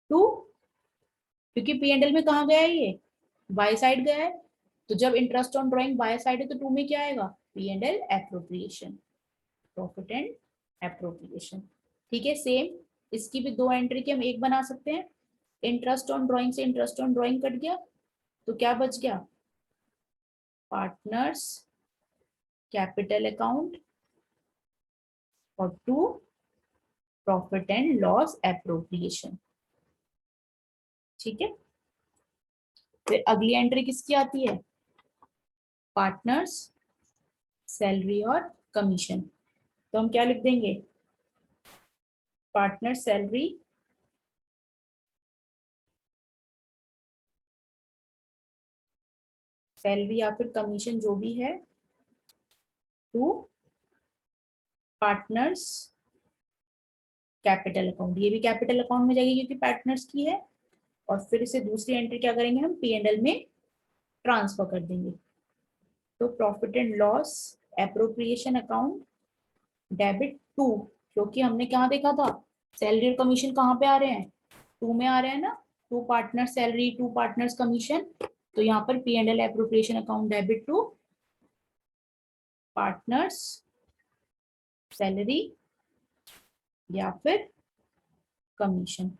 to, क्योंकि पी एंड एल में कहाँ गया है, ये बाय साइड गया है। तो जब interest on drawing by side है तो टू में क्या आएगा, P and L appropriation, profit and appropriation. ठीक है, सेम इसकी भी दो एंट्री के हम एक बना सकते हैं। इंटरेस्ट ऑन ड्राइंग से इंटरेस्ट ऑन ड्राइंग कट गया तो क्या बच गया, पार्टनर्स कैपिटल अकाउंट और to profit and loss appropriation. ठीक है, फिर अगली एंट्री किसकी आती है, पार्टनर्स सैलरी और कमीशन। तो हम क्या लिख देंगे, पार्टनर सैलरी या फिर कमीशन जो भी है, टू पार्टनर्स कैपिटल अकाउंट। ये भी कैपिटल अकाउंट में जाएगी क्योंकि पार्टनर्स की है। और फिर इसे दूसरी एंट्री क्या करेंगे, हम पी एंड एल में ट्रांसफर कर देंगे। तो profit and loss appropriation account debit to, क्योंकि हमने क्या देखा था, सैलरी और कमीशन कहाँ पे आ रहे हैं, टू में आ रहे हैं ना, to partner salary to partners commission. तो यहाँ पर P and L appropriation account debit to partners salary या फिर कमीशन।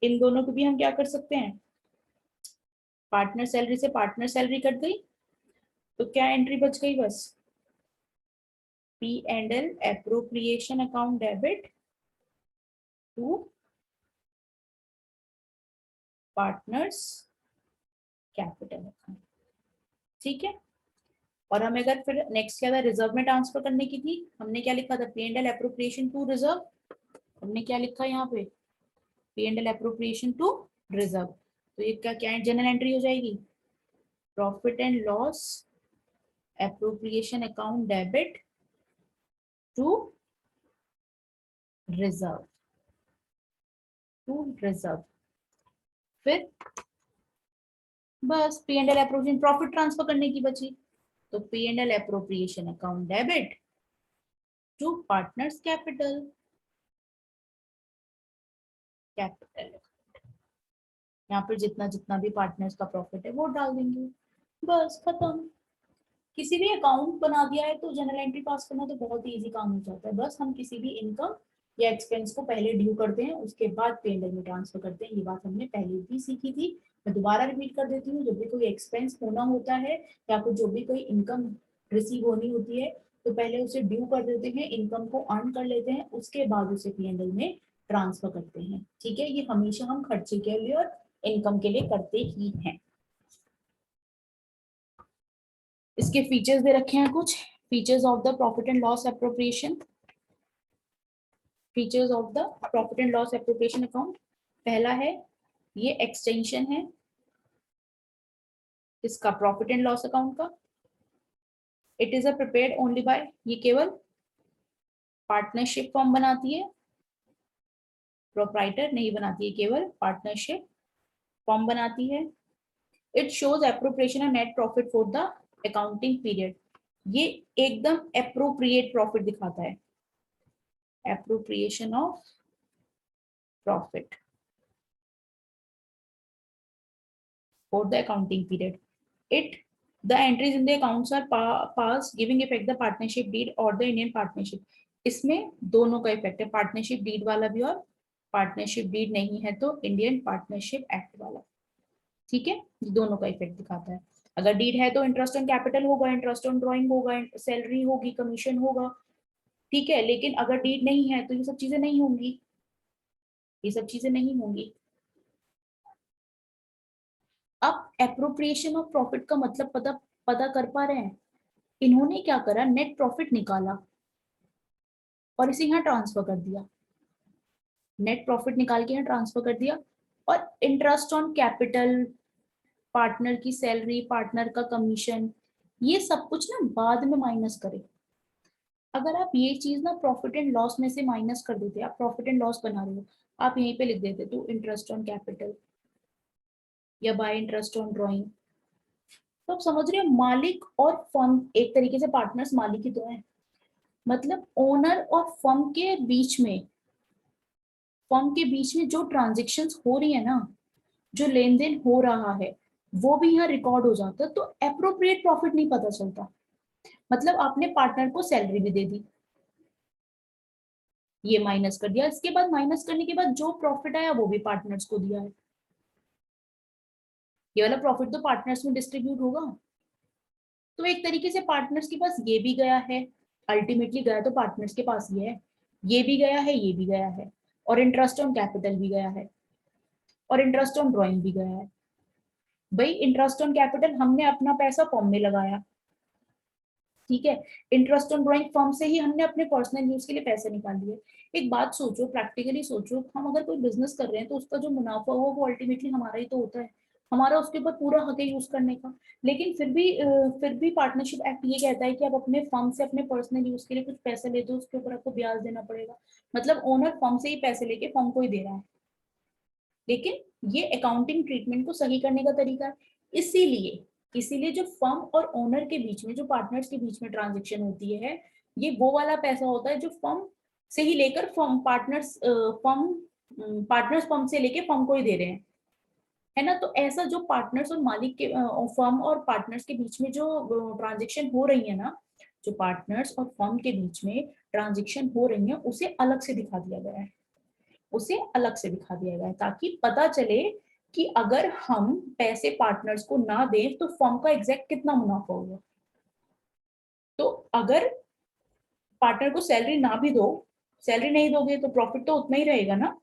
इन दोनों को भी हम क्या कर सकते हैं, पार्टनर सैलरी से पार्टनर सैलरी कट गई तो क्या एंट्री बच गई, बस P and L appropriation account debit to partners capital account. ठीक है, और हमें अगर फिर नेक्स्ट क्या था, रिजर्व में ट्रांसफर करने की थी, हमने क्या लिखा था, P and L appropriation to reserve. हमने क्या लिखा यहाँ पे, P and L appropriation to reserve. तो ये क्या क्या जनरल एंट्री हो जाएगी, profit and loss appropriation account debit to reserve, फिर बस P and L appropriation profit transfer करने की बची। तो P and L appropriation account debit to partners capital, यहाँ पर जितना जितना भी पार्टनर्स का प्रॉफिट है वो डाल देंगे, बस खत्म। किसी भी अकाउंट बना दिया है तो जनरल एंट्री पास करना तो बहुत ही इजी काम हो जाता है। बस हम किसी भी इनकम या एक्सपेंस को पहले ड्यू करते हैं, उसके बाद पी एंड एल में ट्रांसफर करते हैं। ये बात हमने पहले भी सीखी थी, मैं दोबारा रिपीट कर देती हूँ। जब भी कोई एक्सपेंस होना होता है या फिर जो भी कोई इनकम रिसीव होनी होती है तो पहले उसे ड्यू कर देते हैं, इनकम को अर्न कर लेते हैं, उसके बाद उसे पी एंड एल में ट्रांसफर करते हैं। ठीक है, ये हमेशा हम खर्चे के लिए और इनकम के लिए करते ही हैं। इसके फीचर्स दे रखे हैं कुछ, features of the profit and loss appropriation, features of the profit and loss appropriation account. पहला है, ये एक्सटेंशन है इसका प्रॉफिट एंड लॉस अकाउंट का। It is a prepared only by, ये केवल पार्टनरशिप फॉर्म बनाती है, प्रोप्राइटर नहीं बनाती है, केवल पार्टनरशिप फॉर्म बनाती है। It shows appropriation of net profit for the accounting period, ये एकदम एप्रोप्रिएट प्रॉफिट दिखाता है, appropriation of profit for the accounting period. The entries in the accounts are passed giving effect the partnership deed or the Indian partnership. इसमें दोनों का effect है, partnership deed वाला भी और पार्टनरशिप डीड नहीं है तो इंडियन पार्टनरशिप एक्ट वाला। ठीक है, दोनों का इफेक्ट दिखाता है। अगर डीड है तो इंटरेस्ट ऑन कैपिटल होगा, इंटरेस्ट ऑन ड्रॉइंग होगा, सैलरी होगी, कमीशन होगा। ठीक है, लेकिन अगर डीड नहीं है तो ये सब चीजें नहीं होंगी, ये सब चीजें नहीं होंगी। अब एप्रोप्रिएशन ऑफ प्रॉफिट का मतलब पता कर पा रहे हैं। इन्होंने क्या करा, नेट प्रॉफिट निकाला और इसे यहाँ ट्रांसफर कर दिया, नेट प्रॉफिट निकाल के यहाँ ट्रांसफर कर दिया। और इंटरेस्ट ऑन कैपिटल, पार्टनर की सैलरी, पार्टनर का कमीशन, ये सब कुछ ना बाद में माइनस करे। अगर आप ये चीज ना प्रॉफिट एंड लॉस में से माइनस कर देते, आप प्रॉफिट एंड लॉस बना रहे हो आप यहीं पे लिख देते टू इंटरेस्ट ऑन कैपिटल या बाय इंटरेस्ट ऑन ड्रॉइंग। तो आप समझ रहे हो, मालिक और फर्म एक तरीके से पार्टनर्स मालिक ही तो है। मतलब ओनर और फर्म के बीच में जो ट्रांजेक्शन्स हो रही है ना, जो लेन देन हो रहा है, वो भी यहाँ रिकॉर्ड हो जाता है, तो अप्रोप्रिएट प्रॉफिट नहीं पता चलता। मतलब आपने पार्टनर को सैलरी भी दे दी, ये माइनस कर दिया, इसके बाद माइनस करने के बाद जो प्रॉफिट आया वो भी पार्टनर्स को दिया है, ये वाला प्रॉफिट तो पार्टनर्स में डिस्ट्रीब्यूट होगा। तो एक तरीके से पार्टनर्स के पास ये भी गया है, अल्टीमेटली गया तो पार्टनर्स के पास ये भी गया है, ये भी गया है, और इंटरेस्ट ऑन कैपिटल भी गया है, और इंटरेस्ट ऑन ड्रॉइंग भी गया है। भाई इंटरेस्ट ऑन कैपिटल हमने अपना पैसा फॉर्म में लगाया, ठीक है। इंटरेस्ट ऑन ड्राइंग फर्म से ही हमने अपने पर्सनल यूज के लिए पैसे निकाल लिए। एक बात सोचो, प्रैक्टिकली सोचो, हम अगर कोई बिजनेस कर रहे हैं तो उसका जो मुनाफा हो वो अल्टीमेटली हमारा ही तो होता है, हमारा उसके ऊपर पूरा हक है यूज करने का। लेकिन फिर भी पार्टनरशिप एक्ट ये कहता है कि आप अपने फर्म से अपने पर्सनल यूज के लिए कुछ पैसे लेते हो, उसके ऊपर आपको ब्याज देना पड़ेगा। मतलब ओनर फर्म से ही पैसे लेके फर्म को ही दे रहा है। लेकिन ये अकाउंटिंग ट्रीटमेंट को सही करने का तरीका है। इसीलिए इसीलिए जो फर्म और ओनर के बीच में, जो पार्टनर्स के बीच में ट्रांजेक्शन होती है, ये वो वाला पैसा होता है जो फर्म से ही लेकर पार्टनर्स फर्म से लेके फर्म को ही दे रहे हैं, है ना। तो ऐसा जो पार्टनर्स और मालिक के फर्म और पार्टनर्स के बीच में जो ट्रांजेक्शन हो रही है ना, जो पार्टनर्स और फर्म के बीच में ट्रांजेक्शन हो रही है, उसे अलग से दिखा दिया गया है, उसे अलग से दिखा दिया गया है, ताकि पता चले कि अगर हम पैसे पार्टनर्स को ना दें तो फर्म का एग्जैक्ट कितना मुनाफा होगा। तो अगर पार्टनर को सैलरी ना भी दो, सैलरी नहीं दोगे तो प्रॉफिट तो उतना ही रहेगा ना।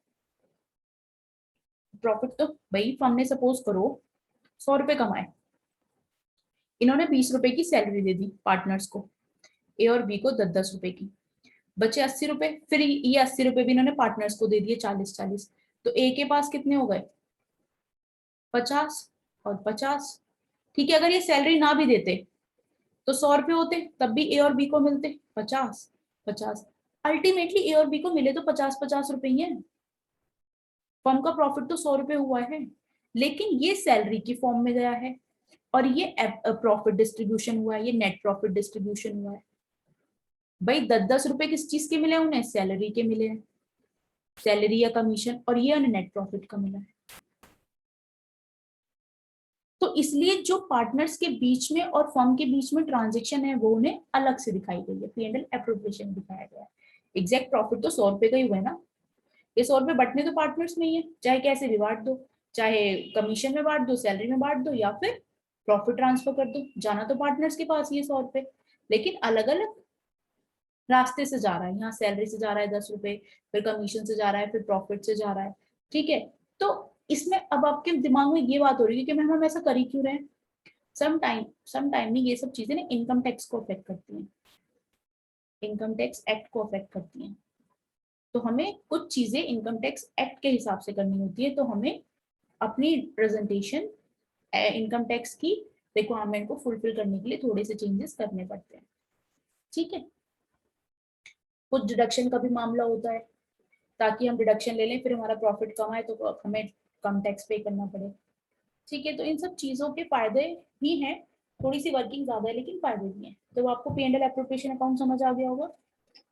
प्रॉफिट तो भाई फर्म ने सपोज करो 100 रुपए कमाए, इन्होंने 20 रुपए की सैलरी दे दी पार्टनर्स को, ए और बी को 10-10 रुपए की, बचे 80 रुपए। फिर ये 80 रुपए भी इन्होंने पार्टनर्स को दे दिए, 40-40। तो ए के पास कितने हो गए? 50 और 50। ठीक है, अगर ये सैलरी ना भी देते तो 100 रुपए होते, तब भी ए और बी को मिलते 50-50। अल्टीमेटली ए और बी को मिले तो 50-50 रुपए ही है। फर्म का प्रॉफिट तो 100 रुपए हुआ है, लेकिन ये सैलरी की फॉर्म में गया है, और ये प्रॉफिट डिस्ट्रीब्यूशन हुआ है, ये नेट प्रॉफिट डिस्ट्रीब्यूशन हुआ है। भाई 10-10 रुपए किस चीज के मिले? उन्हें सैलरी के मिले हैं, सैलरी या कमीशन, और ये उन्हें नेट प्रॉफिट का मिला है। तो इसलिए जो पार्टनर्स के बीच में और फर्म के बीच में ट्रांजेक्शन है, वो उन्हें अलग से दिखाई गई है, P&L एप्रोप्रिएशन दिखाया गया है। एग्जैक्ट प्रॉफिट तो 100 रुपए का ही हुआ है ना, ये 100 रुपए बटने तो पार्टनर्स में ही है, चाहे कैसे भी बांट दो, चाहे कमीशन में बांट दो, सैलरी में बांट दो, या फिर प्रॉफिट ट्रांसफर कर दो, जाना तो पार्टनर्स के पास ये 100 रुपए, लेकिन अलग अलग रास्ते से जा रहा है। यहाँ सैलरी से जा रहा है 10 रुपए, फिर कमीशन से जा रहा है, फिर प्रॉफिट से जा रहा है, ठीक है। तो इसमें अब आपके दिमाग में ये बात हो रही है कि मैम हम ऐसा कर ही क्यों रहे हैं। सम टाइम में ये सब चीजें ना इनकम टैक्स को अफेक्ट करती हैं, इनकम टैक्स एक्ट को अफेक्ट करती हैं। तो हमें कुछ चीजें इनकम टैक्स एक्ट के हिसाब से करनी होती है, तो हमें अपनी प्रेजेंटेशन इनकम टैक्स की रिक्वायरमेंट को फुलफिल करने के लिए थोड़े से चेंजेस करने पड़ते हैं, ठीक है। कुछ डिडक्शन का भी मामला होता है, ताकि हम डिडक्शन ले लें, फिर हमारा प्रॉफिट कम आए तो हमें कम टैक्स पे करना पड़े, ठीक है। तो इन सब चीजों के फायदे भी हैं, थोड़ी सी वर्किंग ज्यादा है लेकिन फायदे भी हैं। तो आपको P&L एप्रोप्रिएशन अकाउंट समझ आ गया होगा।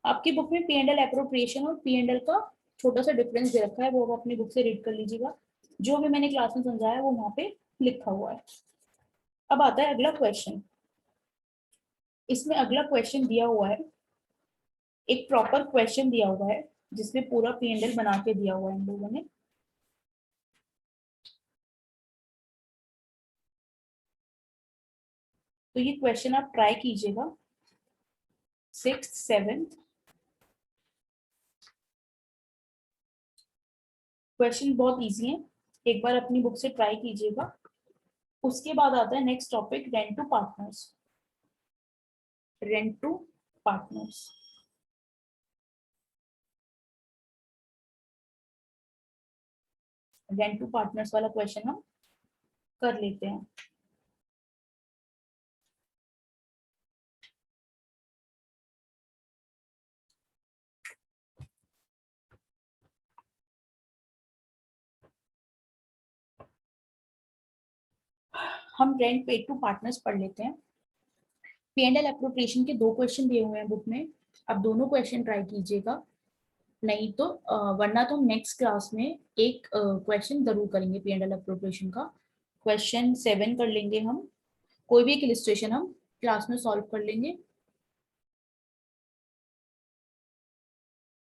आपकी बुक में P&L एप्रोप्रिएशन और P&L का छोटा सा डिफरेंस दे रखा है, वो आप अपनी बुक से रीड कर लीजिएगा, जो भी मैंने क्लास में समझाया वो वहां पे लिखा हुआ है। अब आता है अगला क्वेश्चन। इसमें अगला क्वेश्चन दिया हुआ है, एक प्रॉपर क्वेश्चन दिया हुआ है, जिसमें पूरा P&L बना के दिया हुआ है इन लोगों ने। तो ये क्वेश्चन आप ट्राई कीजिएगा, 6th 7th। क्वेश्चन बहुत इजी है, एक बार अपनी बुक से ट्राई कीजिएगा। उसके बाद आता है next topic, rent to partners. Rent to partners, rent to partners वाला क्वेश्चन हम कर लेते हैं। हम रेंट पेड टू पार्टनर्स पढ़ लेते हैं। P&L एप्रोप्रिएशन के 2 क्वेश्चन दिए हुए हैं बुक में, आप दोनों क्वेश्चन ट्राई कीजिएगा, नहीं तो वरना तो नेक्स्ट क्लास में एक क्वेश्चन जरूर करेंगे P&L एप्रोप्रिएशन का। क्वेश्चन 7 कर लेंगे हम, कोई भी एक इलिस्ट्रेशन हम क्लास में सॉल्व कर लेंगे,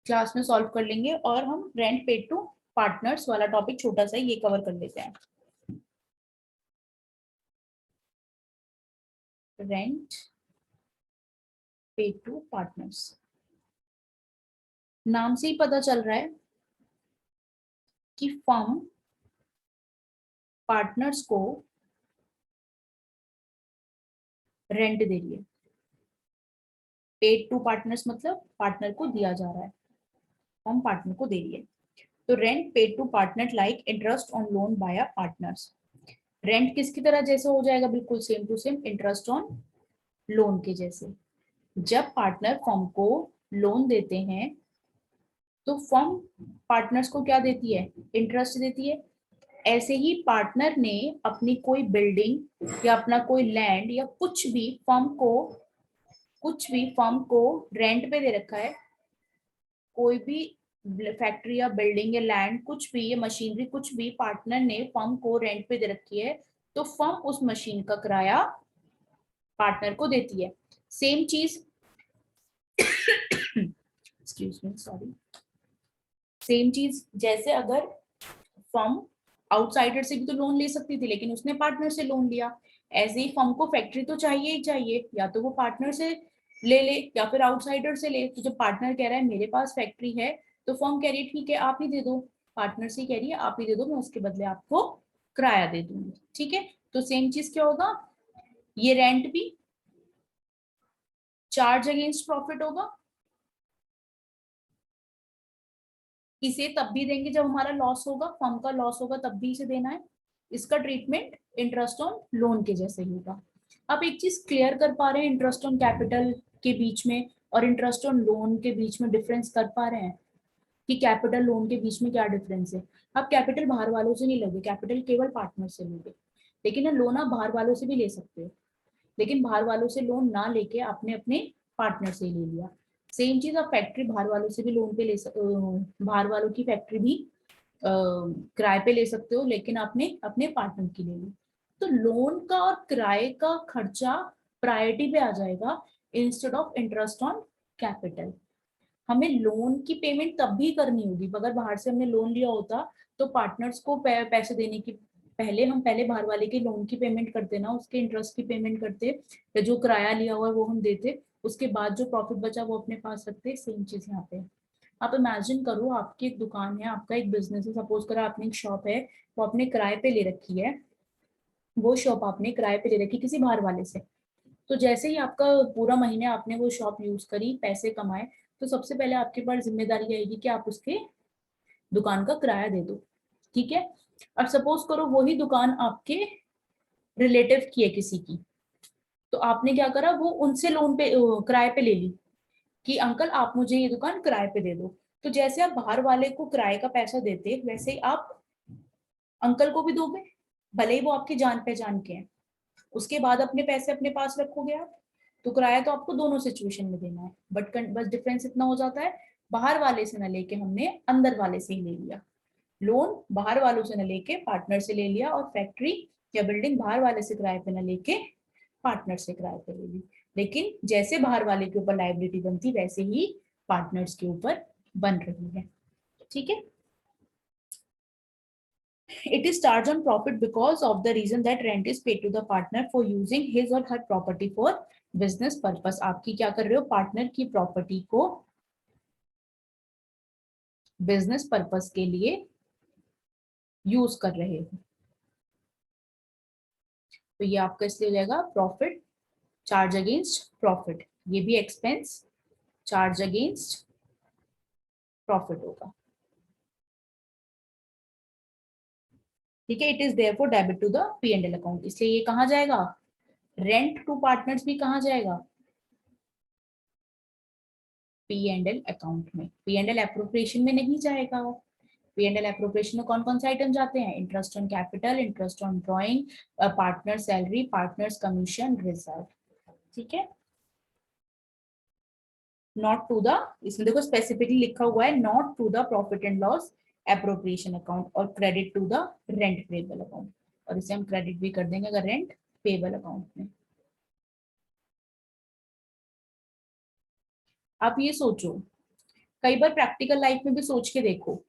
क्लास में सॉल्व कर लेंगे और हम रेंट पेड टू पार्टनर्स वाला टॉपिक छोटा सा ये कवर कर लेते हैं। रेंट पेड टू पार्टनर्स, नाम से ही पता चल रहा है कि फर्म पार्टनर्स को रेंट दे रही है। पेड टू पार्टनर्स मतलब पार्टनर को दिया जा रहा है, फर्म पार्टनर को दे रही है। तो rent paid to partner like interest on loan by partners. Rent किसकी तरह जैसे हो जाएगा, बिल्कुल same to same interest on loan के जैसे। जब पार्टनर फर्म को लोन देते हैं तो फर्म पार्टनर्स को क्या देती है, इंटरेस्ट देती है। ऐसे ही पार्टनर ने अपनी कोई बिल्डिंग या अपना कोई लैंड या कुछ भी फर्म को रेंट पे दे रखा है, कोई भी फैक्ट्री या बिल्डिंग या लैंड कुछ भी या मशीनरी कुछ भी पार्टनर ने फर्म को रेंट पे दे रखी है, तो फर्म उस मशीन का किराया पार्टनर को देती है। सेम चीज एक्सक्यूज मी सॉरी, सेम चीज जैसे अगर फर्म आउटसाइडर से भी तो लोन ले सकती थी, लेकिन उसने पार्टनर से लोन लिया। ऐसे ही फर्म को फैक्ट्री तो चाहिए ही चाहिए, या तो वो पार्टनर से ले ले या फिर आउटसाइडर से ले। तो जब पार्टनर कह रहा है मेरे पास फैक्ट्री है, तो फर्म कह रही है ठीक है आप ही दे दो, पार्टनर से कह रही है आप ही दे दो, मैं उसके बदले आपको किराया दे दूंगी। ठीक है, तो सेम चीज क्या होगा, ये रेंट भी चार्ज अगेंस्ट प्रॉफिट होगा, इसे तब भी देंगे जब हमारा लॉस होगा, फर्म का लॉस होगा तब भी इसे देना है। इसका ट्रीटमेंट इंटरेस्ट ऑन लोन के जैसे ही होगा। आप एक चीज क्लियर कर पा रहे हैं इंटरेस्ट ऑन कैपिटल के बीच में और इंटरेस्ट ऑन लोन के बीच में डिफरेंस कर पा रहे हैं कि कैपिटल लोन के बीच में क्या डिफरेंस है। आप कैपिटल बाहर वालों से नहीं लोगे, कैपिटल केवल पार्टनर से लोगे, लेकिन लोन आप बाहर वालों से भी ले सकते हो, लेकिन बाहर वालों से लोन ना लेके आपने अपने पार्टनर से ले लिया। सेम चीज आप फैक्ट्री बाहर वालों से भी लोन पे बाहर वालों की फैक्ट्री भी किराए पे ले सकते हो, लेकिन आपने अपने पार्टनर की ले ली। तो लोन का और किराए का खर्चा प्रायोरिटी पे आ जाएगा instead of interest on capital. हमें लोन की पेमेंट तब भी करनी होगी, अगर बाहर से हमने लोन लिया होता तो पार्टनर्स को पैसे देने की पहले हम पहले बाहर वाले के लोन की पेमेंट करते ना, उसके इंटरेस्ट की पेमेंट करते या जो किराया लिया हुआ है वो हम देते, उसके बाद जो प्रॉफिट बचा वो अपने पास रखते। सेम चीज यहाँ पे। आप इमेजिन करो आपकी एक दुकान है, आपका एक बिजनेस है, सपोज करो आपने एक शॉप है, वो आपने किराए पे ले रखी है, वो शॉप आपने किराए पे ले रखी किसी बाहर वाले से। तो जैसे ही आपका पूरा महीने आपने वो शॉप यूज करी, पैसे कमाए, तो सबसे पहले आपके पास जिम्मेदारी आएगी कि आप उसके दुकान का किराया दे दो। ठीक है, अब सपोज करो वही दुकान आपके रिलेटिव की है किसी की, तो आपने क्या करा, वो उनसे लोन पे किराए पे ले ली कि अंकल आप मुझे ये दुकान किराए पे दे दो। तो जैसे आप बाहर वाले को किराए का पैसा देते, वैसे ही आप अंकल को भी दोगे, भले ही वो आपकी जान पहचान के हैं। उसके बाद अपने पैसे अपने पास रखोगे आप, तो किराया तो आपको दोनों सिचुएशन में देना है, बट बस डिफरेंस इतना हो जाता है, बाहर वाले से ना लेके हमने अंदर वाले से ही ले लिया। लोन बाहर वालों से न लेके पार्टनर से ले लिया, और फैक्ट्री या बिल्डिंग बाहर वाले से किराए पे न लेके पार्टनर से किराए पे ले ली। लेकिन जैसे बाहर वाले के ऊपर लायबिलिटी बनती, वैसे ही पार्टनर्स के ऊपर बन रही है। ठीक है, it is charged on profit because of the reason that rent is paid to the partner for using his or her property for business purpose। आपकी क्या कर रहे हो, पार्टनर की प्रॉपर्टी को बिजनेस पर्पस के लिए यूज कर रहे हो। तो ये आपका इसलिए हो जाएगा प्रॉफिट चार्ज अगेंस्ट प्रॉफिट, ये भी एक्सपेंस चार्ज अगेंस्ट प्रॉफिट होगा। ठीक है, it is therefore debit to the P&L account, इसलिए ये कहाँ जाएगा, रेंट टू पार्टनर्स भी कहाँ जाएगा, P&L अकाउंट में, P&L एप्रोप्रिएशन में नहीं जाएगा। P&L एप्रोप्रिएशन में कौन कौन से आइटम जाते हैं? Interest on capital, interest on drawing, partner salary, partners commission, reserve. ठीक है, नॉट टू द, इसमें देखो स्पेसिफिकली लिखा हुआ है not to the profit and loss appropriation account और credit to the rent payable account, और इसे हम क्रेडिट भी कर देंगे अगर रेंट पेबल अकाउंट में। आप ये सोचो, कई बार प्रैक्टिकल लाइफ में भी सोच के देखो,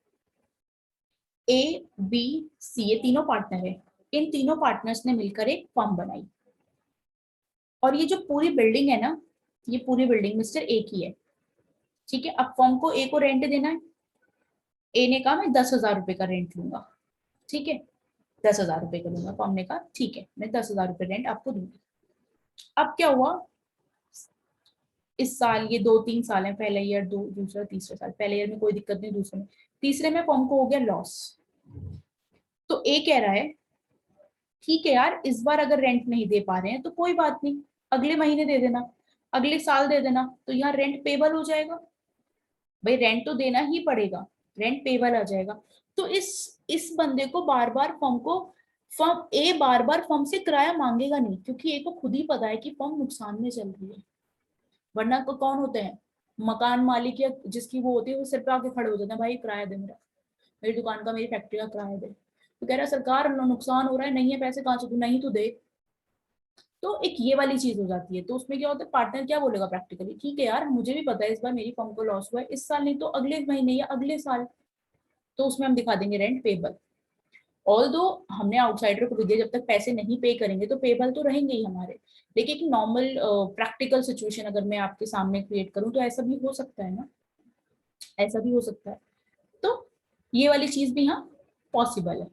ए बी सी ये तीनों पार्टनर है, इन तीनों पार्टनर्स ने मिलकर एक फर्म बनाई, और ये जो पूरी बिल्डिंग है ना, ये पूरी बिल्डिंग मिस्टर ए की है। ठीक है, अब फर्म को ए को रेंट देना है, ए ने कहा मैं 10,000 रुपए का रेंट लूंगा। ठीक है, 10,000 रुपए का लूंगा, फर्म ने कहा ठीक है मैं 10,000 रुपए रेंट आपको दूंगी। अब क्या हुआ, इस साल ये 2-3 साल है, पहला ईयर, दूसरा तीसरा साल, पहले ईयर में कोई दिक्कत नहीं, दूसरे में, तीसरे में फर्म को हो गया लॉस। तो ए कह रहा है ठीक है यार, इस बार अगर रेंट नहीं दे पा रहे हैं तो कोई बात नहीं, अगले महीने दे देना, अगले साल दे देना, तो यहाँ रेंट पेबल हो जाएगा। भाई रेंट तो देना ही पड़ेगा, रेंट पेबल आ जाएगा। तो इस बंदे को बार बार फर्म को, फर्म ए बार बार फर्म से किराया मांगेगा नहीं, क्योंकि ए को खुद ही पता है कि फर्म नुकसान में चल रही है। वरना को कौन होते हैं, मकान मालिक या जिसकी वो होती है, वो सिर पे आके खड़े हो जाते हैं, भाई किराया दे मेरा, मेरी दुकान का, मेरी फैक्ट्री का किराया दे। तो कह रहा है सरकार नुकसान हो रहा है, नहीं है पैसे कहाँ से तू, नहीं तो दे। तो एक ये वाली चीज हो जाती है, तो उसमें क्या होता है, पार्टनर क्या बोलेगा प्रैक्टिकली, ठीक है यार मुझे भी पता है इस बार मेरी फर्म को लॉस हुआ है, इस साल नहीं तो अगले महीने या अगले साल, तो उसमें हम दिखा देंगे रेंट पेबल। ऑल दो हमने आउटसाइडर को भी दिया, जब तक पैसे नहीं पे करेंगे तो पेबल तो रहेंगे ही हमारे। लेकिन एक नॉर्मल प्रैक्टिकल सिचुएशन अगर मैं आपके सामने क्रिएट करूं तो ऐसा भी हो सकता है ना, ऐसा भी हो सकता है। तो ये वाली चीज भी यहाँ पॉसिबल है।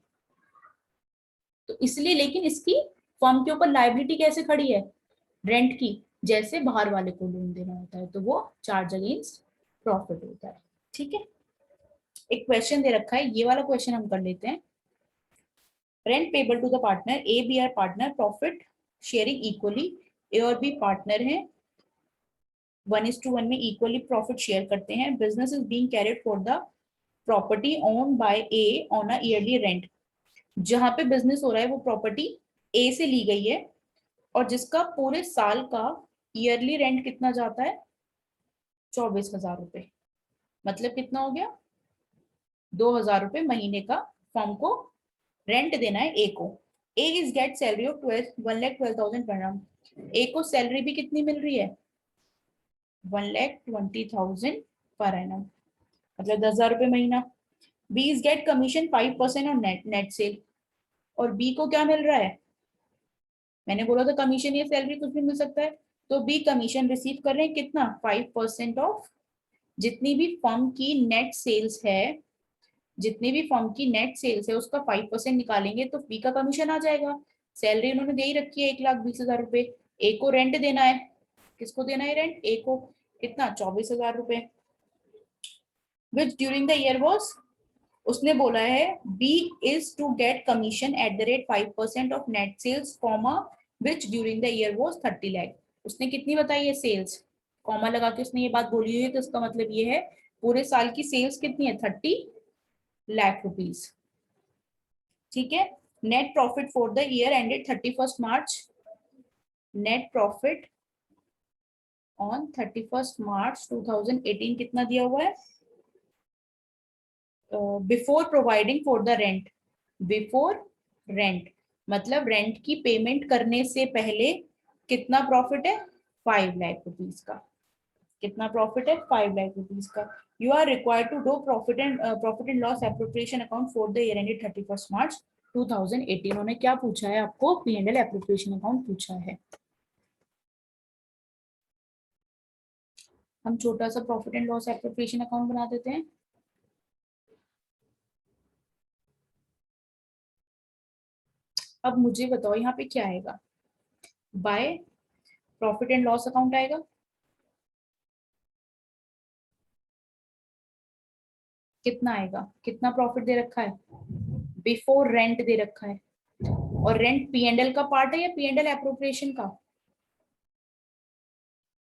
तो इसलिए, लेकिन इसकी फर्म के ऊपर लाइबिलिटी कैसे खड़ी है, रेंट की, जैसे बाहर वाले को लोन देना होता है तो वो चार्ज अगेंस्ट प्रॉफिट होता है। ठीक है, एक क्वेश्चन दे रखा है, ये वाला क्वेश्चन हम कर लेते हैं। Rent payable to the partner, A B are partner, profit sharing equally, A और बी पार्टनर हैं, 1:1 में इक्वली प्रॉफिट शेयर करते हैं, business is being carried for the property own by A on a yearly rent. जहां पे business हो रहा है वो प्रॉपर्टी ए से ली गई है, और जिसका पूरे साल का ईयरली रेंट कितना जाता है, 24,000 रुपए। मतलब कितना हो गया, 2,000 रुपए महीने का फर्म को रेंट देना है ए को। ए इज गेट सैलरी ऑफ 1,12,000 पर annum। ए को सैलरी भी कितनी मिल रही है, 1,20,000 पर annum, मतलब 10,000 रुपए महीना। B is get commission 5% on net net sale, और बी को क्या मिल रहा है, मैंने बोला था कमीशन या सैलरी कुछ भी मिल सकता है, तो बी कमीशन रिसीव कर रहे हैं कितना, 5% ऑफ जितनी भी फर्म की नेट सेल्स है, जितनी भी फर्म की नेट सेल्स है उसका 5% निकालेंगे तो बी का कमीशन आ जाएगा। सैलरी उन्होंने दे ही रखी है 1,20,000 रुपए, ए को रेंट देना है, किसको देना है रेंट, ए को, कितना, 24,000 रुपए, which during the year was, उसने बोला है B is to get commission at the rate 5% of net sales comma which during the year was 30 lakh. उसने कितनी बताई है सेल्स, कॉमा लगा के उसने ये बात बोली हुई है, तो इसका मतलब ये है पूरे साल की सेल्स कितनी है, 30 लाख रुपीज। ठीक है, net profit for the year ended 31 March, net profit on 31 March 2018 कितना दिया हुआ है, before providing for the rent, before rent मतलब रेंट की पेमेंट करने से पहले कितना प्रॉफिट है, 5 लाख रुपीज का, कितना प्रॉफिट है, 5 लाख रुपीज का। You are required to do profit and loss appropriation account for the year ended 31 March 2018। उन्होंने क्या पूछा है आपको, P&L एप्रोप्रिएशन अकाउंट पूछा है। हम छोटा सा profit and loss appropriation account बना देते हैं। अब मुझे बताओ यहाँ पे क्या आएगा, by profit and loss account आएगा, कितना आएगा, कितना प्रॉफिट दे रखा है, बिफोर रेंट दे रखा है, और रेंट P&L का पार्ट है या P&L एप्रोप्रिएशन का,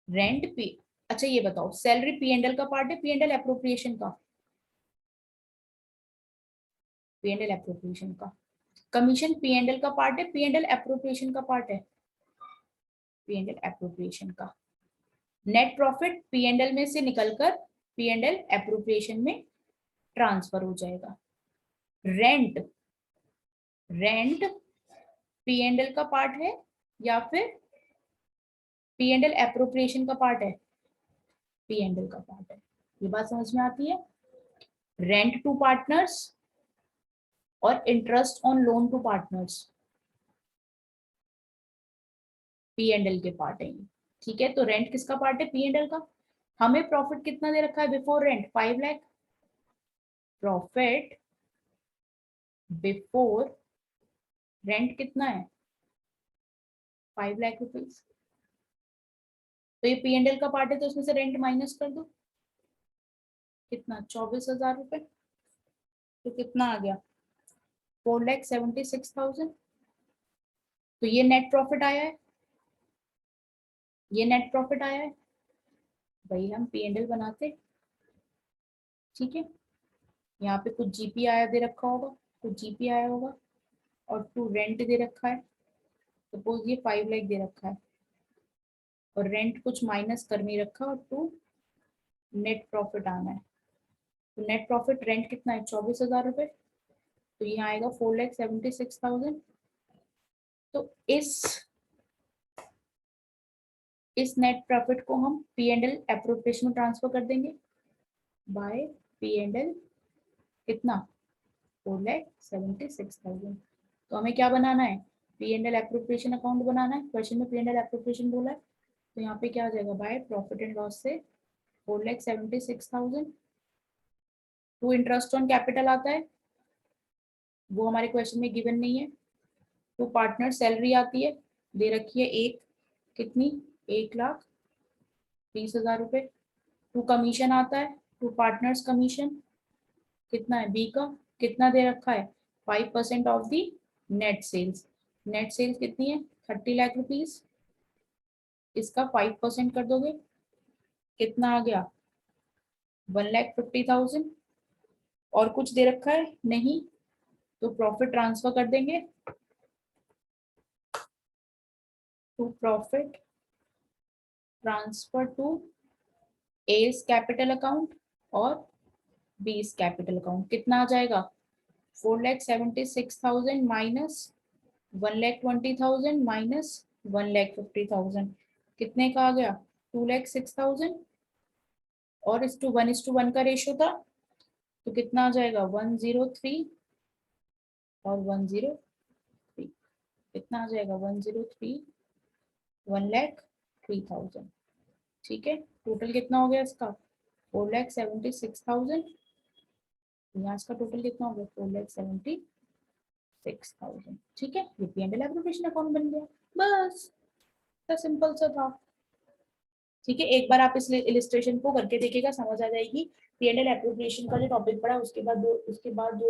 रेंट पी, अच्छा ये बताओ सैलरी P&L का पार्ट है P&L एप्रोप्रिएशन का, P&L एप्रोप्रिएशन का। कमीशन P&L का पार्ट है, P&L एप्रोप्रिएशन का पार्ट है, P&L एप्रोप्रिएशन का। नेट प्रॉफिट P&L में से निकलकर P&L एप्रोप्रिएशन में ट्रांसफर हो जाएगा। रेंट, रेंट P&L का पार्ट है या फिर P&L एप्रोप्रिएशन का पार्ट है? P&L का पार्ट है। ये बात समझ में आती है? रेंट टू पार्टनर्स और interest on loan to partners P&L के पार्ट है ये, ठीक है। तो रेंट किसका पार्ट है? P&L का। हमें प्रॉफिट कितना दे रखा है before rent? 5 lakh. Profit before rent कितना है? 5 लाख रुपीज। तो ये P&L का पार्ट है, तो उसमें से रेंट माइनस कर दो। कितना? 24,000 रुपए। तो कितना आ गया? 4,76,000। तो ये नेट प्रॉफिट आया है, ये नेट प्रॉफिट आया है। भाई हम P&L बनाते, ठीक है। यहाँ पे कुछ जीपी आया दे रखा होगा, कुछ जीपी आया होगा, और टू रेंट दे रखा है। सपोज ये 5 लाख दे रखा है और रेंट कुछ माइनस कर नहीं रखा, और टू नेट प्रॉफिट आना है। तो नेट प्रॉफिट रेंट कितना है? 24,000 रुपए। तो यहाँ आएगा 4,76,000। तो इस नेट प्रॉफिट को हम P&L एप्रोप्रिएशन में ट्रांसफर कर देंगे बाय P&L कितना? 4,76,000। तो हमें क्या बनाना है? P&L एप्रोप्रिएशन अकाउंट बनाना है। क्वेश्चन में P&L एप्रोप्रिएशन बोला है, तो यहाँ पे क्या आ जाएगा? बाय प्रॉफिट एंड लॉस से 4,76,000। टू इंटरेस्ट ऑन कैपिटल आता है, वो हमारे क्वेश्चन में गिवन नहीं है। टू पार्टनर सैलरी आती है, दे रखी है एक, कितनी? 1,30,000 रुपए। टू कमीशन आता है, टू पार्टनर्स कमीशन कितना है? बी का कितना दे रखा है? 5% of the net sales. Net sales कितनी है? 30 लाख रुपीज। इसका 5% कर दोगे, कितना आ गया? 1,50,000। और कुछ दे रखा है? नहीं। तो प्रॉफिट ट्रांसफर कर देंगे to profit transfer to A's capital account और बी's कैपिटल अकाउंट। कितना आ जाएगा? 4,76,000 माइनस 1,20,000 माइनस 1,50,000। कितने का आ गया? 2,06,000। और इस टू 1:1 का रेशियो था, तो कितना आ जाएगा? 103 और 103। कितना आ जाएगा? 103, 1,03,000। ठीक है। टोटल कितना हो गया इसका? 4,76,000। यहाँ इसका टोटल कितना हो गया? 4,76,000। ठीक है, ये P&L एप्रोप्रिएशन अकाउंट बन गया। बस इतना सिंपल सा था। ठीक है, एक बार आप इस इलिस्ट्रेशन को करके देखिएगा, समझ आ जाएगी। P&L एप्रोप्रिएशन का जो टॉपिक पढ़ा उसके बाद दो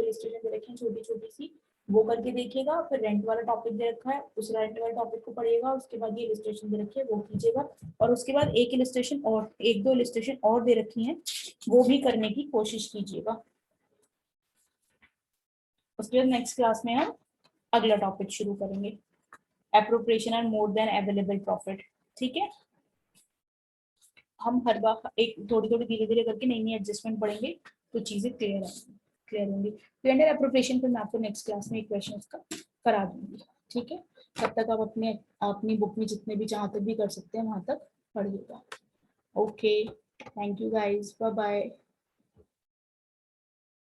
इलिस्ट्रेशन दे रखी हैं छोटी छोटी सी, वो करके देखिएगा। फिर रेंट वाला टॉपिक दे रखा है, उस रेंट वाले टॉपिक को पढ़िएगा। उसके बाद ये इलिस्ट्रेशन दे रखी है, वो कीजिएगा। और उसके बाद एक इलिस्ट्रेशन और, एक दो इलिस्ट्रेशन और दे रखी हैं, वो भी करने की कोशिश कीजिएगा। उसके बाद नेक्स्ट क्लास में हम अगला टॉपिक शुरू करेंगे, appropriation and more than available profit. ठीक है, हम हर बार एक थोड़ी थोड़ी धीरे धीरे करके नई नई एडजस्टमेंट पढ़ेंगे, तो चीजें क्लियर होंगी। P&L एप्रोप्रिएशन पर मैं आपको नेक्स्ट क्लास में एक क्वेश्चन का करा दूंगी। ठीक है, तब तक आप अपनी बुक में जितने भी जहाँ तक भी कर सकते हैं वहां तक पढ़िएगा। Okay, thank you guys, bye bye.